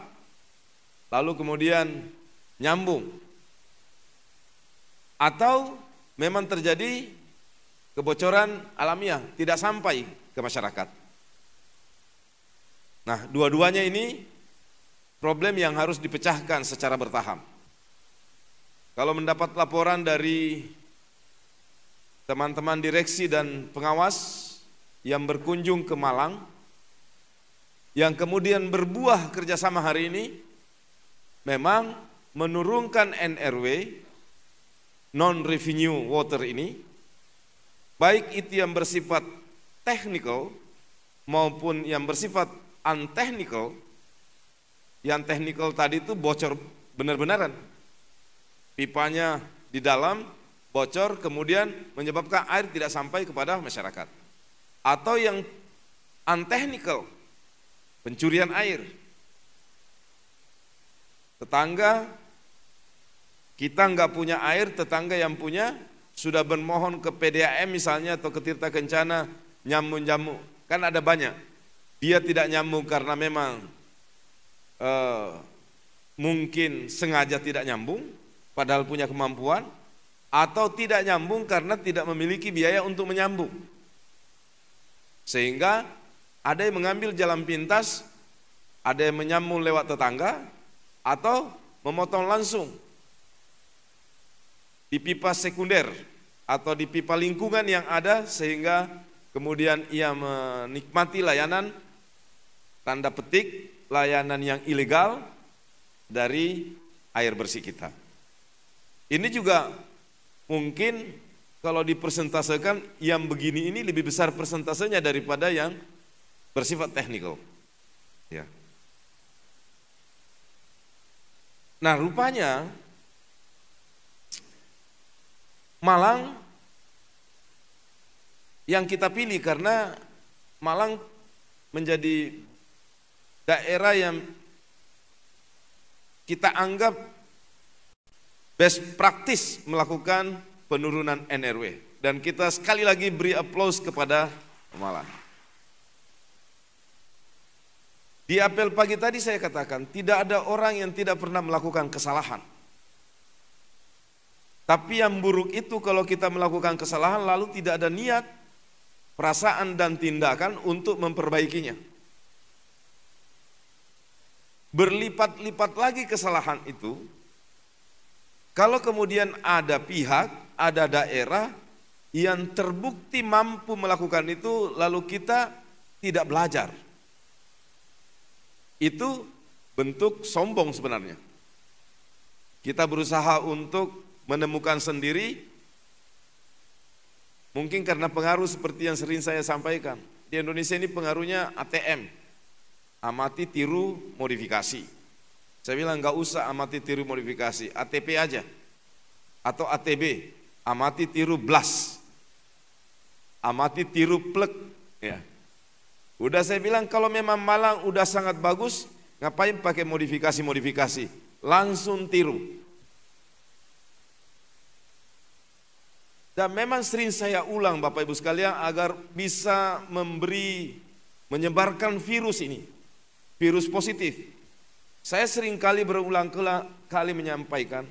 lalu kemudian nyambung. Atau memang terjadi kebocoran alamiah, tidak sampai ke masyarakat. Nah, dua-duanya ini problem yang harus dipecahkan secara bertahap. Kalau mendapat laporan dari teman-teman direksi dan pengawas yang berkunjung ke Malang, yang kemudian berbuah kerjasama hari ini, memang menurunkan NRW, non-revenue water ini, baik itu yang bersifat technical maupun yang bersifat untechnical. Yang technical tadi itu bocor benar-benaran, pipanya di dalam bocor kemudian menyebabkan air tidak sampai kepada masyarakat. Atau yang untechnical, pencurian air. Tetangga kita nggak punya air, tetangga yang punya sudah bermohon ke PDAM misalnya atau ke Tirta Kencana nyambung-nyambung, kan ada banyak. Dia tidak nyambung karena memang mungkin sengaja tidak nyambung padahal punya kemampuan, atau tidak nyambung karena tidak memiliki biaya untuk menyambung. Sehingga ada yang mengambil jalan pintas, ada yang menyambung lewat tetangga, atau memotong langsung di pipa sekunder atau di pipa lingkungan yang ada, sehingga kemudian ia menikmati layanan, tanda petik, layanan yang ilegal dari air bersih kita. Ini juga mungkin kalau dipersentasekan yang begini ini lebih besar persentasenya daripada yang bersifat teknikal. Ya. Nah, rupanya Malang yang kita pilih karena Malang menjadi daerah yang kita anggap best practice melakukan penurunan NRW, dan kita sekali lagi beri aplaus kepada Malang. Di apel pagi tadi saya katakan tidak ada orang yang tidak pernah melakukan kesalahan. Tapi yang buruk itu kalau kita melakukan kesalahan lalu tidak ada niat, perasaan dan tindakan untuk memperbaikinya. Berlipat-lipat lagi kesalahan itu kalau kemudian ada pihak, ada daerah yang terbukti mampu melakukan itu lalu kita tidak belajar. Itu bentuk sombong sebenarnya. Kita berusaha untuk menemukan sendiri, mungkin karena pengaruh seperti yang sering saya sampaikan. Di Indonesia ini pengaruhnya ATM, amati tiru modifikasi. Saya bilang nggak usah amati tiru modifikasi, ATP aja. Atau ATB, amati tiru blast, amati tiru plug. Ya. Udah saya bilang kalau memang Malang udah sangat bagus, ngapain pakai modifikasi-modifikasi, langsung tiru. Dan memang sering saya ulang Bapak Ibu sekalian agar bisa menyebarkan virus ini, virus positif. Saya sering kali berulang kali menyampaikan,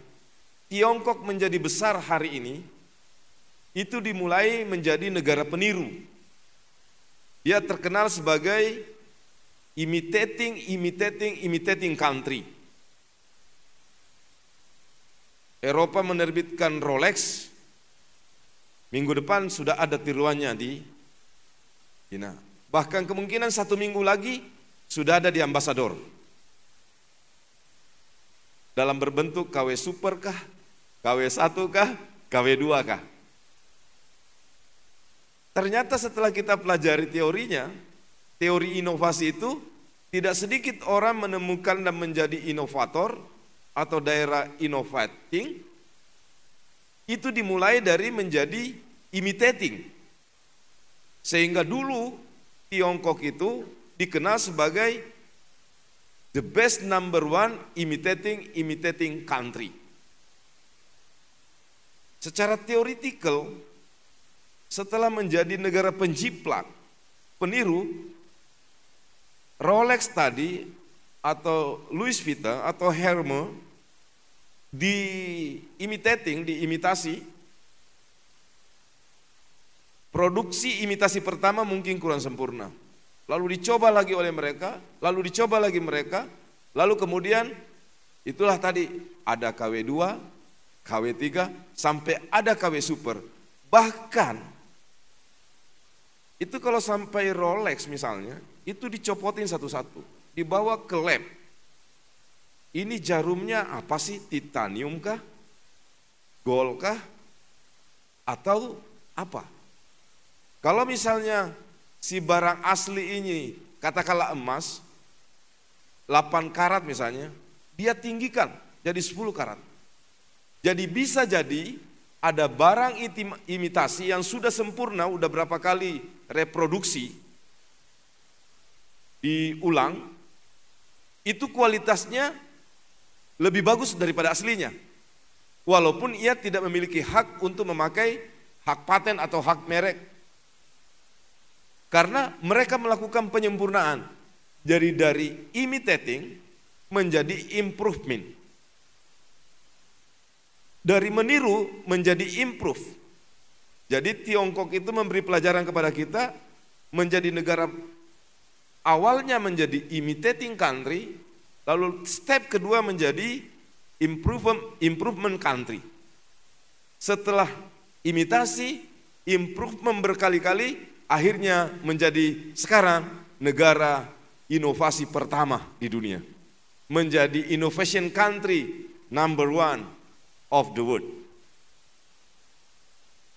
Tiongkok menjadi besar hari ini, itu dimulai menjadi negara peniru. Dia terkenal sebagai imitating country. Eropa menerbitkan Rolex, minggu depan sudah ada tiruannya di China. Bahkan kemungkinan 1 minggu lagi sudah ada di ambasador. Dalam berbentuk KW Super kah, KW1 kah, KW2 kah. Ternyata setelah kita pelajari teorinya, teori inovasi itu tidak sedikit orang menemukan dan menjadi inovator atau daerah innovating. Itu dimulai dari menjadi imitating. Sehingga dulu Tiongkok itu dikenal sebagai the best number one imitating country. Secara teoretikal, setelah menjadi negara penjiplak, peniru, Rolex tadi atau Louis Vuitton atau Hermes diimitasi, produksi imitasi pertama mungkin kurang sempurna. Lalu dicoba lagi oleh mereka, lalu dicoba lagi mereka, lalu kemudian itulah tadi ada KW2, KW3, sampai ada KW Super. Bahkan itu kalau sampai Rolex misalnya, itu dicopotin satu-satu, dibawa ke lab. Ini jarumnya apa sih? Titanium kah? Gold kah? Atau apa? Kalau misalnya si barang asli ini katakanlah emas 8 karat misalnya, dia tinggikan jadi 10 karat. Jadi bisa jadi ada barang imitasi yang sudah sempurna, udah berapa kali reproduksi, diulang, itu kualitasnya lebih bagus daripada aslinya. Walaupun ia tidak memiliki hak untuk memakai hak paten atau hak merek. Karena mereka melakukan penyempurnaan. Jadi dari imitating menjadi improvement. Dari meniru menjadi improve. Jadi Tiongkok itu memberi pelajaran kepada kita, menjadi negara awalnya menjadi imitating country, lalu step kedua menjadi improvement country. Setelah imitasi, improvement berkali-kali, akhirnya menjadi sekarang negara inovasi pertama di dunia. Menjadi innovation country number 1 of the world.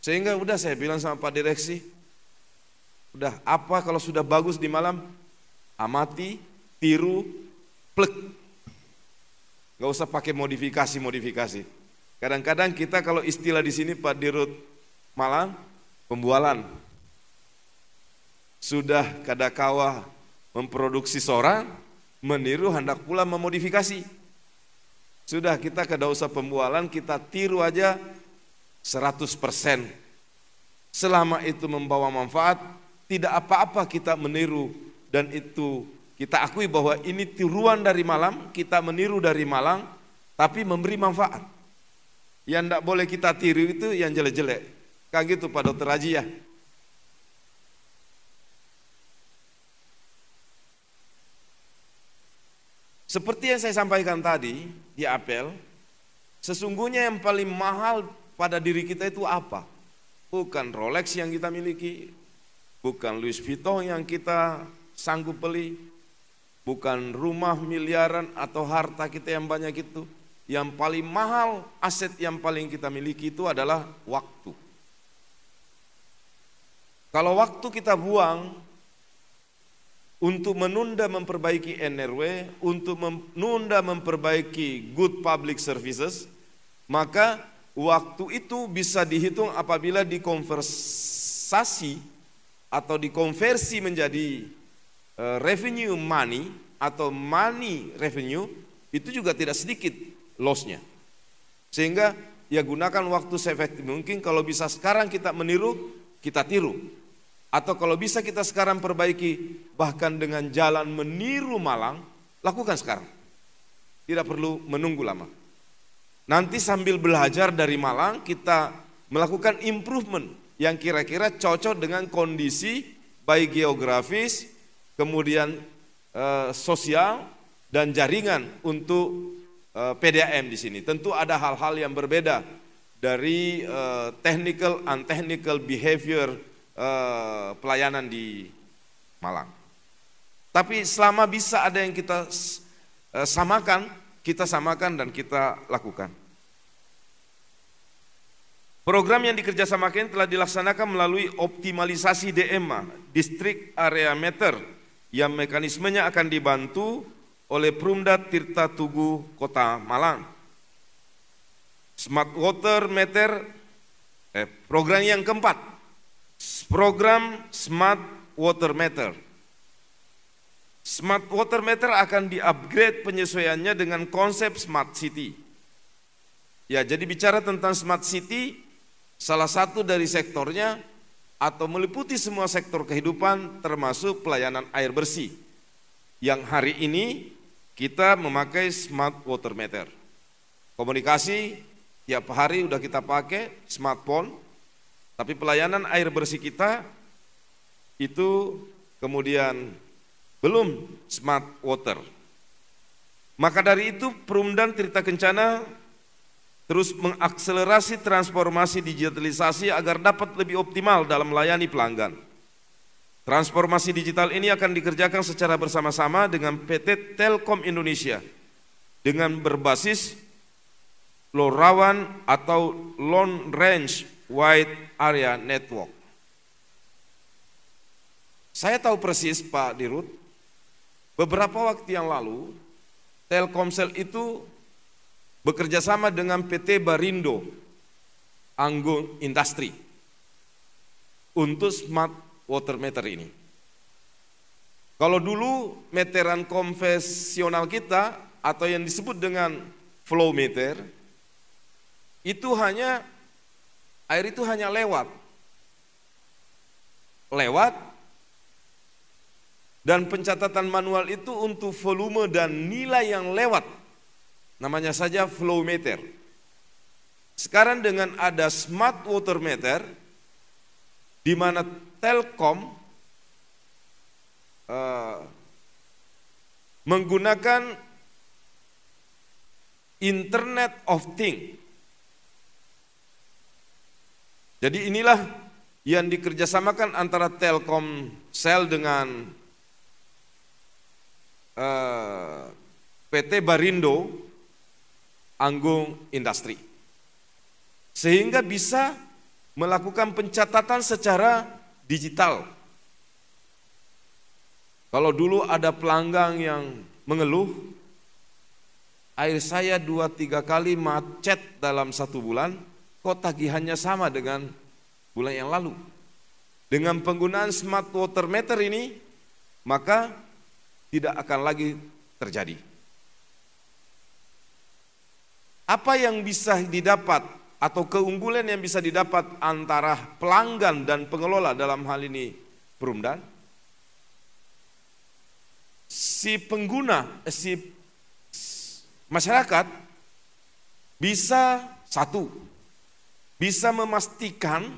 Sehingga udah saya bilang sama Pak Direksi, udah apa kalau sudah bagus di malam, amati, tiru, plek. Gak usah pakai modifikasi. Kadang-kadang kita kalau istilah di sini Pak Dirut Malang, pembualan. Sudah kadakawa memproduksi seorang, meniru hendak pula memodifikasi. Sudah kita kada usah pembualan, kita tiru aja 100%. Selama itu membawa manfaat, tidak apa-apa kita meniru, dan itu kita akui bahwa ini tiruan dari Malang, kita meniru dari Malang, tapi memberi manfaat. Yang tidak boleh kita tiru itu yang jelek-jelek. Kayak gitu Pak Dr. Haji ya. Seperti yang saya sampaikan tadi di apel, sesungguhnya yang paling mahal pada diri kita itu apa? Bukan Rolex yang kita miliki, bukan Louis Vuitton yang kita sanggup beli, bukan rumah miliaran atau harta kita yang banyak itu. Yang paling mahal, aset yang paling kita miliki itu adalah waktu. Kalau waktu kita buang untuk menunda memperbaiki NRW, untuk menunda memperbaiki good public services, maka waktu itu bisa dihitung apabila dikonversasi atau dikonversi menjadi revenue money atau money revenue, itu juga tidak sedikit loss-nya. Sehingga ya gunakan waktu seefektif mungkin. Kalau bisa sekarang kita meniru, kita tiru. Atau kalau bisa kita sekarang perbaiki, bahkan dengan jalan meniru Malang, lakukan sekarang. Tidak perlu menunggu lama. Nanti sambil belajar dari Malang, kita melakukan improvement yang kira-kira cocok dengan kondisi baik geografis, kemudian sosial dan jaringan untuk PDAM di sini. Tentu ada hal-hal yang berbeda dari technical and technical behavior pelayanan di Malang. Tapi selama bisa ada yang kita samakan dan kita lakukan. Program yang dikerjasamakan telah dilaksanakan melalui optimalisasi DMA, District Area Meter, yang mekanismenya akan dibantu oleh Perumda Tirta Tugu Kota Malang. Smart Water Meter, program yang keempat, program Smart Water Meter. Smart Water Meter akan di-upgrade penyesuaiannya dengan konsep Smart City. Ya, jadi bicara tentang Smart City, salah satu dari sektornya atau meliputi semua sektor kehidupan termasuk pelayanan air bersih. Yang hari ini kita memakai smart water meter. Komunikasi tiap hari udah kita pakai smartphone, tapi pelayanan air bersih kita itu kemudian belum smart water. Maka dari itu Perumdan Tirta Kencana terus mengakselerasi transformasi digitalisasi agar dapat lebih optimal dalam melayani pelanggan. Transformasi digital ini akan dikerjakan secara bersama-sama dengan PT Telkom Indonesia dengan berbasis LoRaWAN atau Long Range Wide Area Network. Saya tahu persis Pak Dirut, beberapa waktu yang lalu Telkomsel itu bekerja sama dengan PT Barindo Anggun Industri untuk smart water meter ini. Kalau dulu meteran konvensional kita atau yang disebut dengan flow meter, itu hanya air itu hanya lewat dan pencatatan manual itu untuk volume dan nilai yang lewat, namanya saja flow meter. Sekarang dengan ada smart water meter, di mana Telkom menggunakan Internet of Things. Jadi inilah yang dikerjasamakan antara Telkomsel dengan PT Barindo Anggun Industri, sehingga bisa melakukan pencatatan secara digital. Kalau dulu ada pelanggan yang mengeluh, air saya 2-3 kali macet dalam 1 bulan, kok tagihannya sama dengan bulan yang lalu. Dengan penggunaan smart water meter ini, maka tidak akan lagi terjadi. Apa yang bisa didapat atau keunggulan yang bisa didapat antara pelanggan dan pengelola dalam hal ini Perumdan? Si pengguna, si masyarakat bisa satu, bisa memastikan,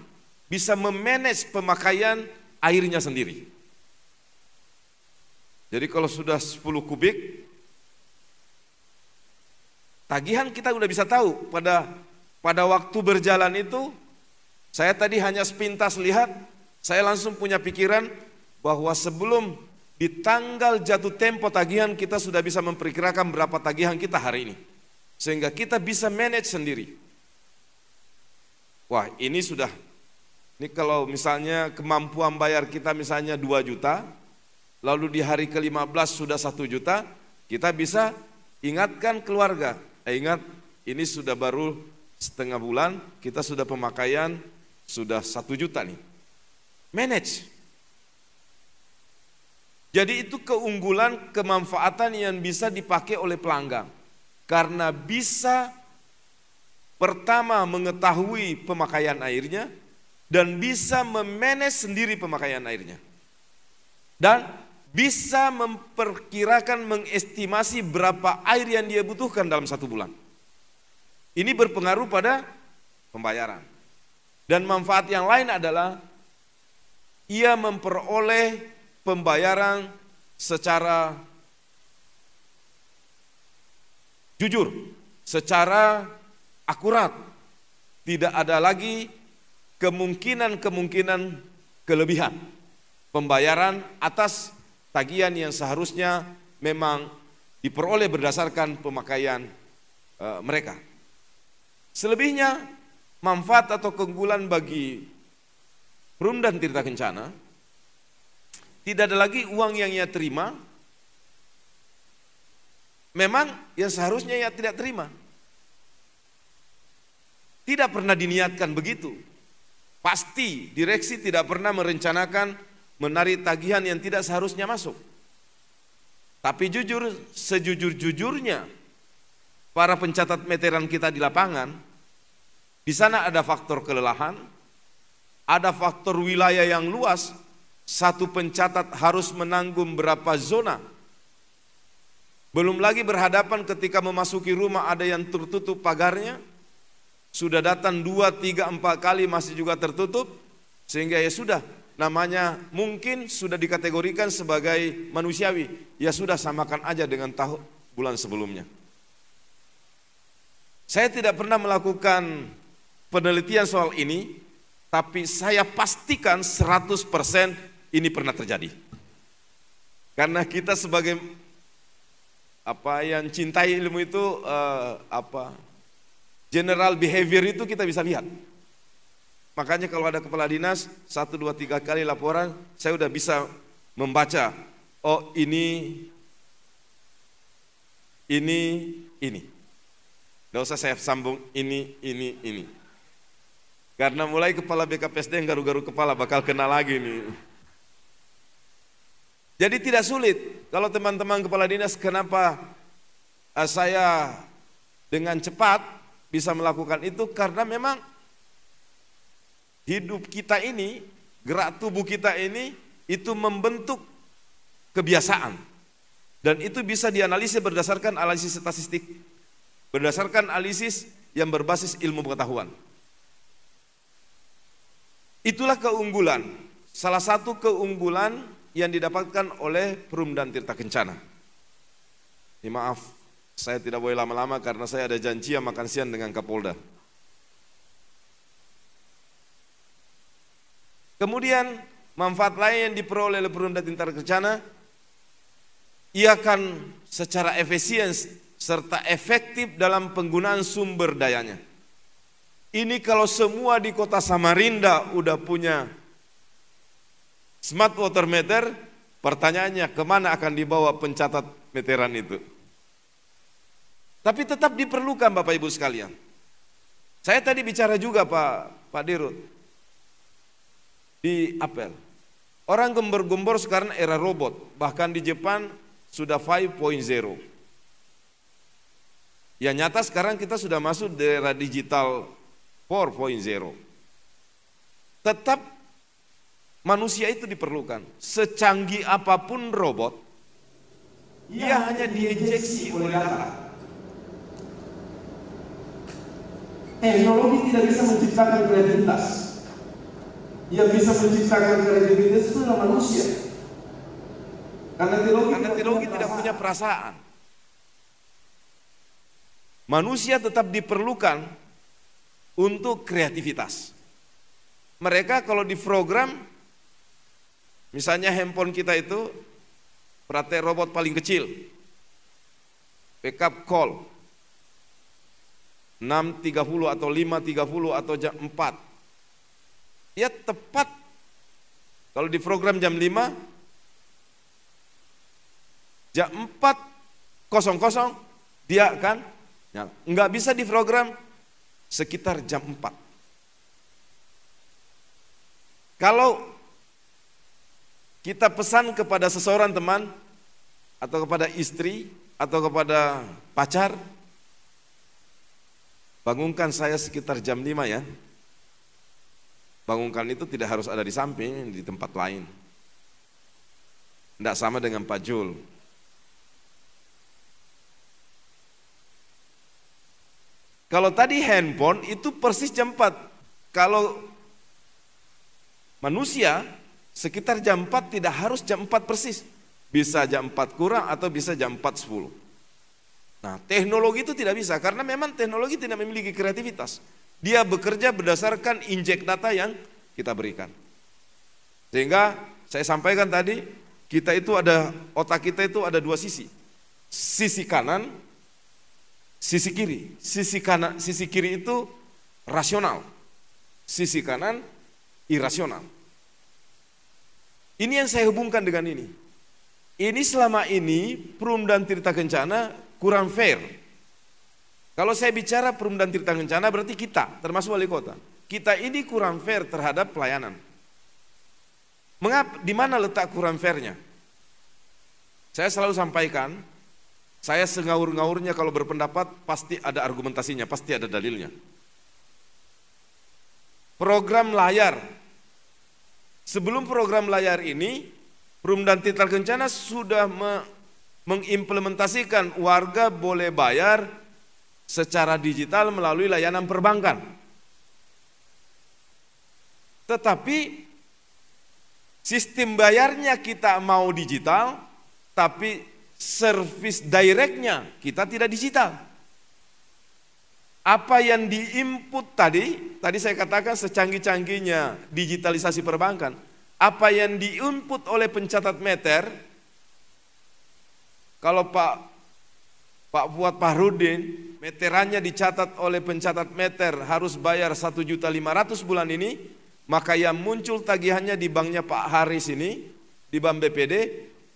bisa memanage pemakaian airnya sendiri. Jadi kalau sudah 10 kubik, tagihan kita udah bisa tahu pada waktu berjalan itu. Saya tadi hanya sepintas lihat, saya langsung punya pikiran bahwa sebelum di tanggal jatuh tempo tagihan kita sudah bisa memperkirakan berapa tagihan kita hari ini. Sehingga kita bisa manage sendiri. Wah, ini kalau misalnya kemampuan bayar kita misalnya 2 juta, lalu di hari ke-15 sudah 1 juta, kita bisa ingatkan keluarga, ingat ini sudah baru setengah bulan, kita sudah pemakaian sudah 1 juta nih. Manage. Jadi itu keunggulan, kemanfaatan yang bisa dipakai oleh pelanggan. Karena bisa pertama mengetahui pemakaian airnya dan bisa memanage sendiri pemakaian airnya. Dan bisa memperkirakan, mengestimasi berapa air yang dia butuhkan dalam 1 bulan. Ini berpengaruh pada pembayaran. Dan manfaat yang lain adalah ia memperoleh pembayaran secara jujur, secara akurat. Tidak ada lagi kemungkinan kelebihan pembayaran atas tagihan yang seharusnya memang diperoleh berdasarkan pemakaian mereka. Selebihnya manfaat atau keunggulan bagi Perumdan Tirta Kencana, tidak ada lagi uang yang ia terima, memang yang seharusnya ia tidak terima. Tidak pernah diniatkan begitu. Pasti direksi tidak pernah merencanakan menarik tagihan yang tidak seharusnya masuk. Tapi jujur, sejujur-jujurnya para pencatat meteran kita di lapangan, di sana ada faktor kelelahan, ada faktor wilayah yang luas. Satu pencatat harus menanggung berapa zona. Belum lagi berhadapan ketika memasuki rumah ada yang tertutup pagarnya. Sudah datang 2, 3, 4 kali masih juga tertutup. Sehingga ya sudah, namanya mungkin sudah dikategorikan sebagai manusiawi. Ya sudah, samakan aja dengan bulan sebelumnya. Saya tidak pernah melakukan penelitian soal ini, tapi saya pastikan 100% ini pernah terjadi. Karena kita sebagai yang cintai ilmu itu general behavior itu kita bisa lihat. Makanya kalau ada kepala dinas 1, 2, 3 kali laporan, saya udah bisa membaca, oh ini. Nggak usah saya sambung ini. Karena mulai kepala BKPSD yang garu-garu kepala bakal kena lagi nih. Jadi tidak sulit kalau teman-teman kepala dinas, kenapa saya dengan cepat bisa melakukan itu, karena memang hidup kita ini, gerak tubuh kita ini itu membentuk kebiasaan. Dan itu bisa dianalisis berdasarkan analisis statistik, berdasarkan analisis yang berbasis ilmu pengetahuan. Itulah keunggulan, salah satu keunggulan yang didapatkan oleh Perumdan Tirta Kencana. Ini maaf, saya tidak boleh lama-lama karena saya ada janjian makan siang dengan Kapolda. Kemudian manfaat lain yang diperoleh oleh Perumdan Tirta Kencana, ia akan secara efisien serta efektif dalam penggunaan sumber dayanya. Ini kalau semua di kota Samarinda udah punya smart water meter, pertanyaannya kemana akan dibawa pencatat meteran itu? Tapi tetap diperlukan Bapak Ibu sekalian. Saya tadi bicara juga Pak Dirut di apel. Orang gembor-gembor sekarang era robot, bahkan di Jepang sudah 5.0. Yang nyata sekarang kita sudah masuk di era digital 4.0. Tetap manusia itu diperlukan. Secanggih apapun robot, ia hanya diinjeksi oleh data. Teknologi tidak bisa menciptakan kreativitas. Yang bisa menciptakan kreativitas itu adalah manusia. Karena teknologi tidak punya perasaan. Manusia tetap diperlukan untuk kreativitas. Mereka kalau di program, misalnya handphone kita itu, perhatian robot paling kecil, backup call, 6.30 atau 5.30 atau jam 4. Dia tepat, kalau di program jam 5, jam 4.00 dia akan nyala. Enggak bisa di program sekitar jam 4. Kalau kita pesan kepada seseorang teman, atau kepada istri, atau kepada pacar, bangunkan saya sekitar jam 5 ya. Bangunkan itu tidak harus ada di samping, di tempat lain. Tidak sama dengan Pak Jul. Kalau tadi handphone itu persis jam 4. Kalau manusia sekitar jam 4 tidak harus jam 4 persis. Bisa jam 4 kurang atau bisa jam 4.10. Nah, teknologi itu tidak bisa karena memang teknologi tidak memiliki kreativitas. Dia bekerja berdasarkan injek data yang kita berikan. Sehingga saya sampaikan tadi, otak kita itu ada 2 sisi. Sisi kanan, sisi kiri. Sisi kiri itu rasional. Sisi kanan irasional. Ini yang saya hubungkan dengan ini. Ini selama ini Perumdan Tirta Kencana kurang fair. Kalau saya bicara Perumdan Tirta Kencana berarti kita, termasuk wali kota. Kita ini kurang fair terhadap pelayanan. Mengapa? Di mana letak kurang fairnya? Saya selalu sampaikan, saya sengaur-ngaurnya kalau berpendapat pasti ada argumentasinya, pasti ada dalilnya. Program layar. Sebelum program layar ini, Perumdan Tirta Kencana sudah mengimplementasikan warga boleh bayar secara digital melalui layanan perbankan. Tetapi sistem bayarnya kita mau digital, tapi service directnya kita tidak digital. Apa yang diinput tadi saya katakan secanggih-canggihnya digitalisasi perbankan, apa yang diinput oleh pencatat meter, kalau Pak Fuad Fahrudin, meterannya dicatat oleh pencatat meter harus bayar 1.500.000 bulan ini, maka yang muncul tagihannya di banknya Pak Haris ini, di bank BPD,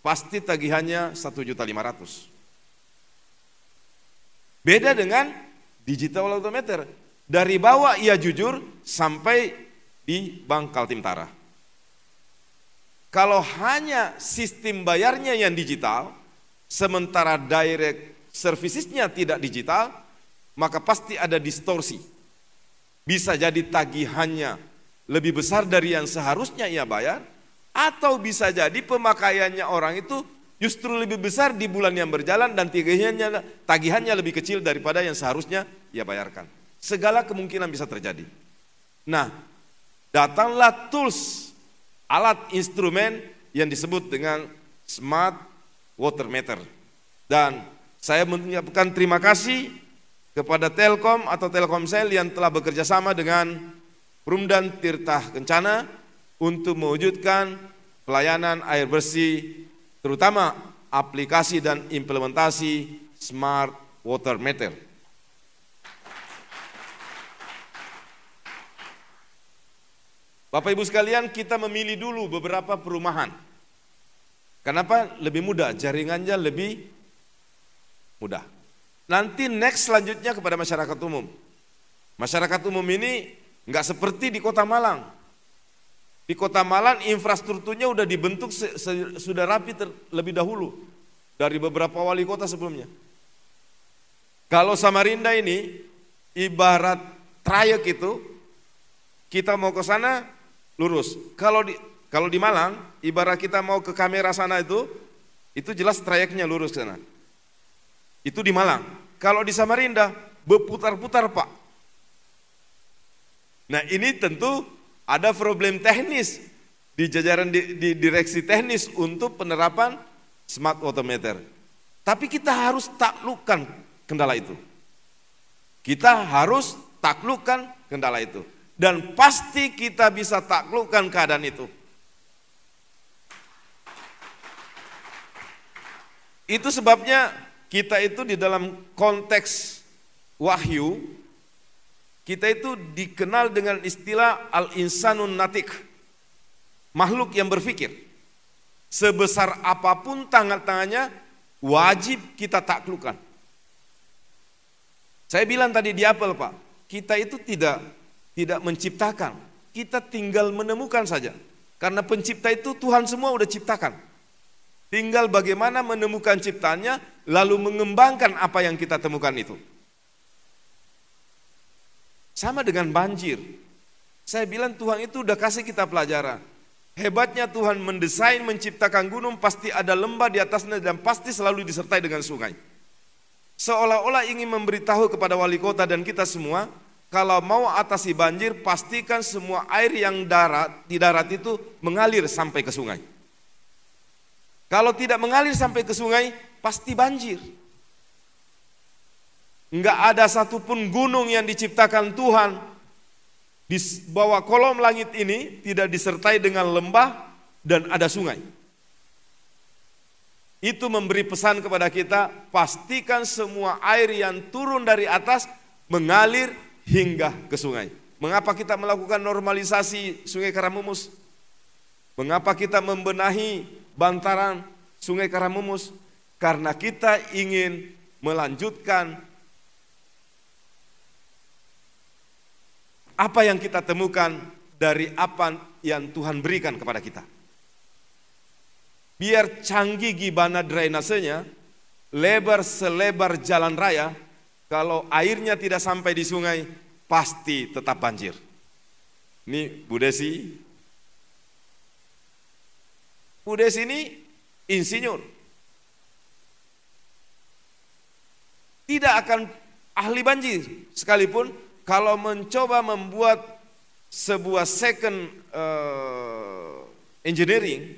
pasti tagihannya 1.500.000. Beda dengan digital autometer, dari bawah ia jujur sampai di Bank Kaltim-Tara. Kalau hanya sistem bayarnya yang digital, sementara direct servicesnya tidak digital, maka pasti ada distorsi. Bisa jadi tagihannya lebih besar dari yang seharusnya ia bayar, atau bisa jadi pemakaiannya orang itu justru lebih besar di bulan yang berjalan dan tagihannya lebih kecil daripada yang seharusnya ia bayarkan. Segala kemungkinan bisa terjadi. Nah, datanglah tools, alat instrumen yang disebut dengan Smart Water Meter. Dan saya mengucapkan terima kasih kepada Telkom atau Telkomsel yang telah bekerja sama dengan Perumdan Tirta Kencana untuk mewujudkan pelayanan air bersih, terutama aplikasi dan implementasi Smart Water Meter. Bapak Ibu sekalian, kita memilih dulu beberapa perumahan. Kenapa? Lebih mudah, jaringannya lebih mudah. Nanti next selanjutnya kepada masyarakat umum. Masyarakat umum ini nggak seperti di Kota Malang. Di Kota Malang infrastrukturnya udah dibentuk sudah rapi terlebih dahulu dari beberapa wali kota sebelumnya. Kalau Samarinda ini ibarat trayek itu, kita mau ke sana lurus. Kalau di Malang ibarat kita mau ke kamera sana itu jelas trayeknya lurus ke sana. Itu di Malang. Kalau di Samarinda berputar-putar, Pak. Nah, ini tentu ada problem teknis di jajaran di direksi teknis untuk penerapan Smart Water Meter. Tapi kita harus taklukkan kendala itu. Kita harus taklukkan kendala itu. Dan pasti kita bisa taklukkan keadaan itu. Itu sebabnya kita itu di dalam konteks wahyu, kita itu dikenal dengan istilah al-insanun natik, makhluk yang berpikir. Sebesar apapun tangan-tangannya, wajib kita taklukkan. Saya bilang tadi di apel, Pak, kita itu tidak menciptakan, kita tinggal menemukan saja. Karena pencipta itu Tuhan semua udah ciptakan. Tinggal bagaimana menemukan ciptaannya, lalu mengembangkan apa yang kita temukan itu. Sama dengan banjir. Saya bilang Tuhan itu udah kasih kita pelajaran. Hebatnya Tuhan mendesain, menciptakan gunung, pasti ada lembah di atasnya dan pasti selalu disertai dengan sungai. Seolah-olah ingin memberitahu kepada wali kota dan kita semua, kalau mau atasi banjir, pastikan semua air yang di darat itu mengalir sampai ke sungai. Kalau tidak mengalir sampai ke sungai, pasti banjir. Enggak ada satupun gunung yang diciptakan Tuhan di bawah kolom langit ini tidak disertai dengan lembah dan ada sungai. Itu memberi pesan kepada kita, pastikan semua air yang turun dari atas mengalir hingga ke sungai. Mengapa kita melakukan normalisasi Sungai Karamumus? Mengapa kita membenahi bantaran Sungai Karamumus? Karena kita ingin melanjutkan apa yang kita temukan dari apa yang Tuhan berikan kepada kita. Biar canggih gimana drainasenya, lebar selebar jalan raya, kalau airnya tidak sampai di sungai, pasti tetap banjir. Ini Bu Desi. Bu Desi ini insinyur. tidak akan ahli banjir sekalipun kalau mencoba membuat sebuah second engineering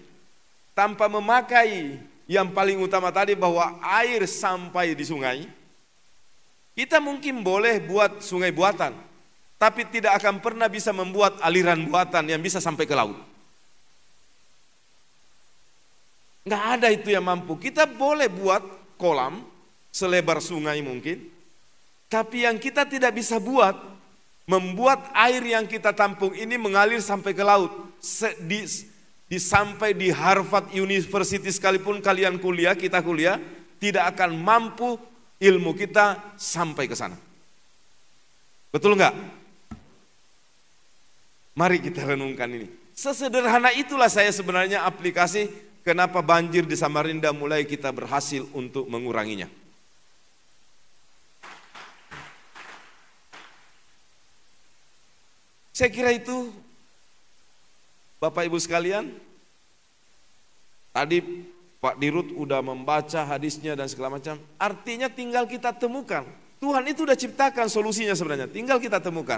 tanpa memakai yang paling utama tadi bahwa air sampai di sungai. Kita mungkin boleh buat sungai buatan, tapi tidak akan pernah bisa membuat aliran buatan yang bisa sampai ke laut. Nggak ada itu yang mampu. Kita boleh buat kolam selebar sungai mungkin, tapi yang kita tidak bisa buat, membuat air yang kita tampung ini mengalir sampai ke laut. Sampai di Harvard University sekalipun kalian kuliah, kita kuliah, tidak akan mampu ilmu kita sampai ke sana. Betul enggak? Mari kita renungkan ini. Sesederhana itulah saya sebenarnya aplikasi kenapa banjir di Samarinda mulai kita berhasil untuk menguranginya. Saya kira itu Bapak Ibu sekalian, tadi Pak Dirut udah membaca hadisnya dan segala macam. Artinya tinggal kita temukan. Tuhan itu udah ciptakan solusinya sebenarnya. Tinggal kita temukan.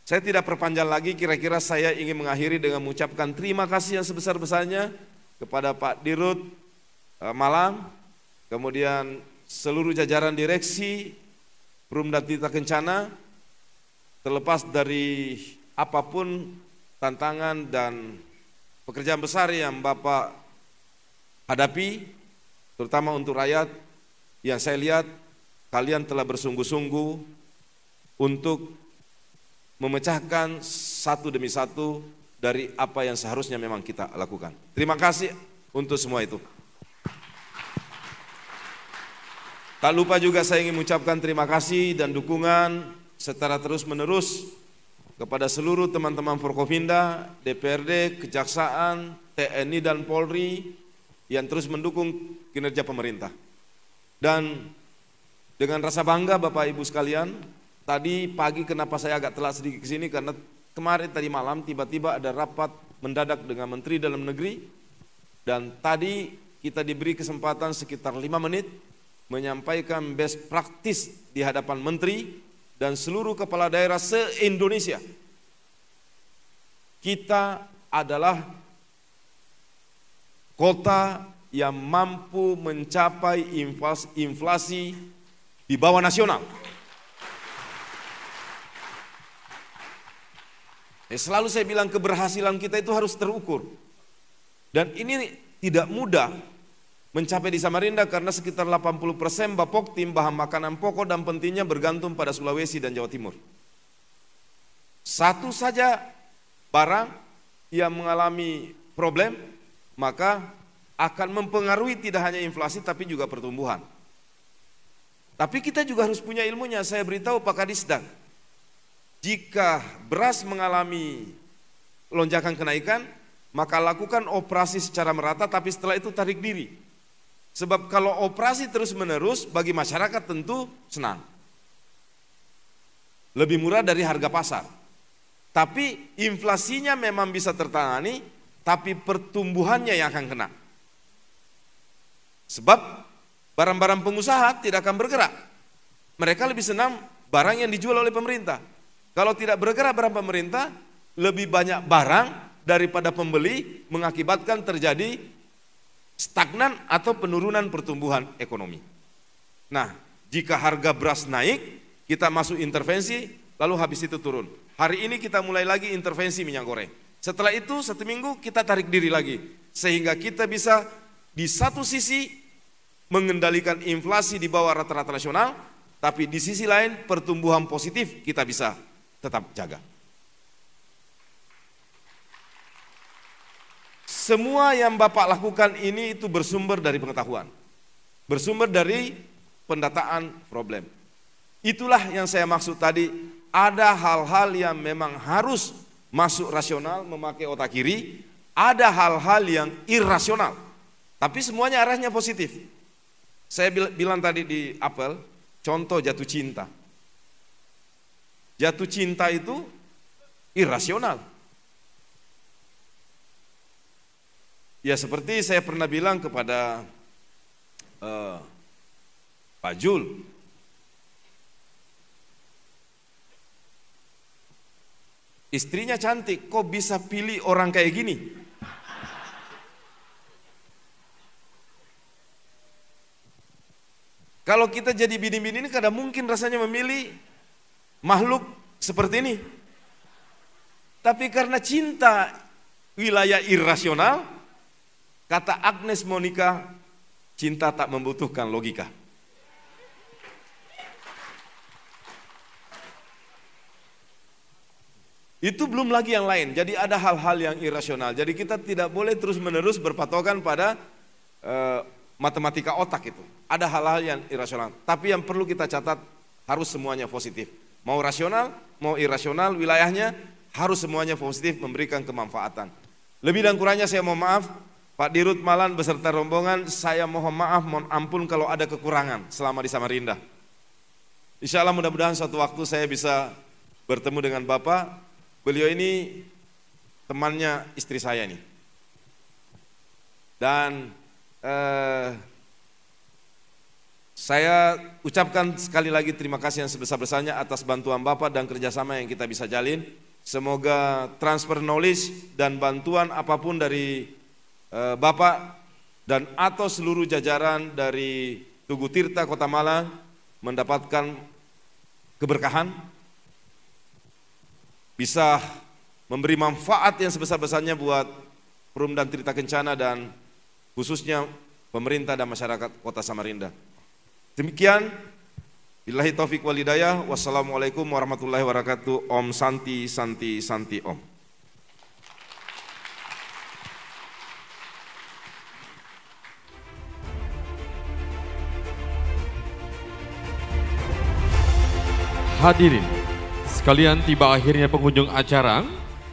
Saya tidak perpanjang lagi, kira-kira saya ingin mengakhiri dengan mengucapkan terima kasih yang sebesar-besarnya kepada Pak Dirut Malang, kemudian seluruh jajaran direksi Perumda Tita Kencana, terlepas dari apapun tantangan dan pekerjaan besar yang Bapak hadapi, terutama untuk rakyat, yang saya lihat kalian telah bersungguh-sungguh untuk memecahkan satu demi satu dari apa yang seharusnya memang kita lakukan. Terima kasih untuk semua itu. Tak lupa juga saya ingin mengucapkan terima kasih dan dukungan secara terus-menerus kepada seluruh teman-teman Forkopimda, DPRD, Kejaksaan, TNI dan Polri yang terus mendukung kinerja pemerintah. Dan dengan rasa bangga Bapak Ibu sekalian, tadi pagi kenapa saya agak telat sedikit ke sini karena kemarin tadi malam tiba-tiba ada rapat mendadak dengan Menteri Dalam Negeri dan tadi kita diberi kesempatan sekitar 5 menit menyampaikan best practice di hadapan Menteri dan seluruh kepala daerah se-Indonesia. Kita adalah kota yang mampu mencapai inflasi di bawah nasional. Selalu saya bilang keberhasilan kita itu harus terukur. Dan ini tidak mudah mencapai di Samarinda karena sekitar 80% Bapoktim bahan makanan pokok dan pentingnya bergantung pada Sulawesi dan Jawa Timur. Satu saja barang yang mengalami problem maka akan mempengaruhi tidak hanya inflasi tapi juga pertumbuhan. Tapi kita juga harus punya ilmunya. Saya beritahu Pak Kadisdan, jika beras mengalami lonjakan kenaikan maka lakukan operasi secara merata tapi setelah itu tarik diri. Sebab kalau operasi terus-menerus bagi masyarakat tentu senang. Lebih murah dari harga pasar. Tapi inflasinya memang bisa tertangani, tapi pertumbuhannya yang akan kena. Sebab barang-barang pengusaha tidak akan bergerak. Mereka lebih senang barang yang dijual oleh pemerintah. Kalau tidak bergerak barang pemerintah, lebih banyak barang daripada pembeli mengakibatkan terjadi stagnan atau penurunan pertumbuhan ekonomi. Nah, jika harga beras naik, kita masuk intervensi, lalu habis itu turun. Hari ini kita mulai lagi intervensi minyak goreng. Setelah itu 1 minggu kita tarik diri lagi. Sehingga kita bisa di satu sisi mengendalikan inflasi di bawah rata-rata nasional, tapi di sisi lain pertumbuhan positif kita bisa tetap jaga. Semua yang Bapak lakukan ini itu bersumber dari pengetahuan, bersumber dari pendataan problem. Itulah yang saya maksud tadi, ada hal-hal yang memang harus masuk rasional, memakai otak kiri, ada hal-hal yang irasional, tapi semuanya arahnya positif. Saya bilang tadi di apel, contoh jatuh cinta. Jatuh cinta itu irasional. Ya seperti saya pernah bilang kepada Pak Jul. Istrinya cantik, kok bisa pilih orang kayak gini? Kalau kita jadi bini-bini ini kadang mungkin rasanya memilih makhluk seperti ini. Tapi karena cinta wilayah irasional, kata Agnes Monica, cinta tak membutuhkan logika. Itu belum lagi yang lain. Jadi ada hal-hal yang irasional. Jadi kita tidak boleh terus-menerus berpatokan pada matematika otak itu. Ada hal-hal yang irasional. Tapi yang perlu kita catat harus semuanya positif. Mau rasional, mau irasional, wilayahnya harus semuanya positif, memberikan kemanfaatan. Lebih dan kurangnya saya mohon maaf, Pak Dirut Malan beserta rombongan, saya mohon maaf, mohon ampun kalau ada kekurangan selama di Samarinda. Insya Allah mudah-mudahan suatu waktu saya bisa bertemu dengan Bapak. Beliau ini temannya istri saya ini. Dan saya ucapkan sekali lagi terima kasih yang sebesar-besarnya atas bantuan Bapak dan kerjasama yang kita bisa jalin. Semoga transfer knowledge dan bantuan apapun dari Bapak dan atau seluruh jajaran dari Tugu Tirta Kota Malang mendapatkan keberkahan, bisa memberi manfaat yang sebesar-besarnya buat Perum dan Tirta Kencana dan khususnya pemerintah dan masyarakat Kota Samarinda. Demikian, billahi taufik wal hidayah. Wassalamualaikum warahmatullahi wabarakatuh. Om Santi Santi Santi Om. Hadirin sekalian, tiba akhirnya penghujung acara.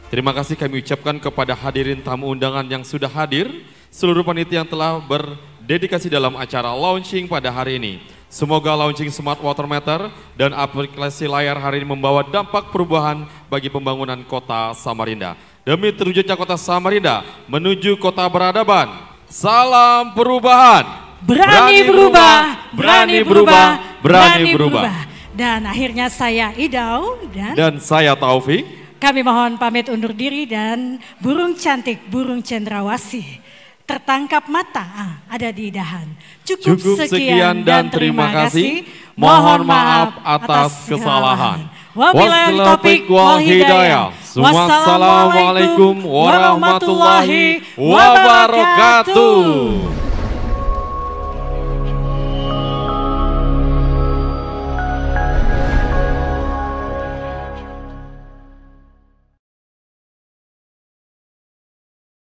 Terima kasih kami ucapkan kepada hadirin tamu undangan yang sudah hadir, seluruh panitia yang telah berdedikasi dalam acara launching pada hari ini. Semoga launching Smart Water Meter dan aplikasi layar hari ini membawa dampak perubahan bagi pembangunan Kota Samarinda. Demi terwujudnya Kota Samarinda menuju kota beradaban. Salam perubahan. Berani berubah, berani berubah, berani berubah. Dan akhirnya saya Idau dan saya Taufik. Kami mohon pamit undur diri dan burung cantik, burung cendrawasih tertangkap mata ada di dahan. Cukup sekian dan terima kasih. Mohon maaf atas kesalahan. Wabillahi taufiq wal hidayah. Wassalamualaikum warahmatullahi wabarakatuh.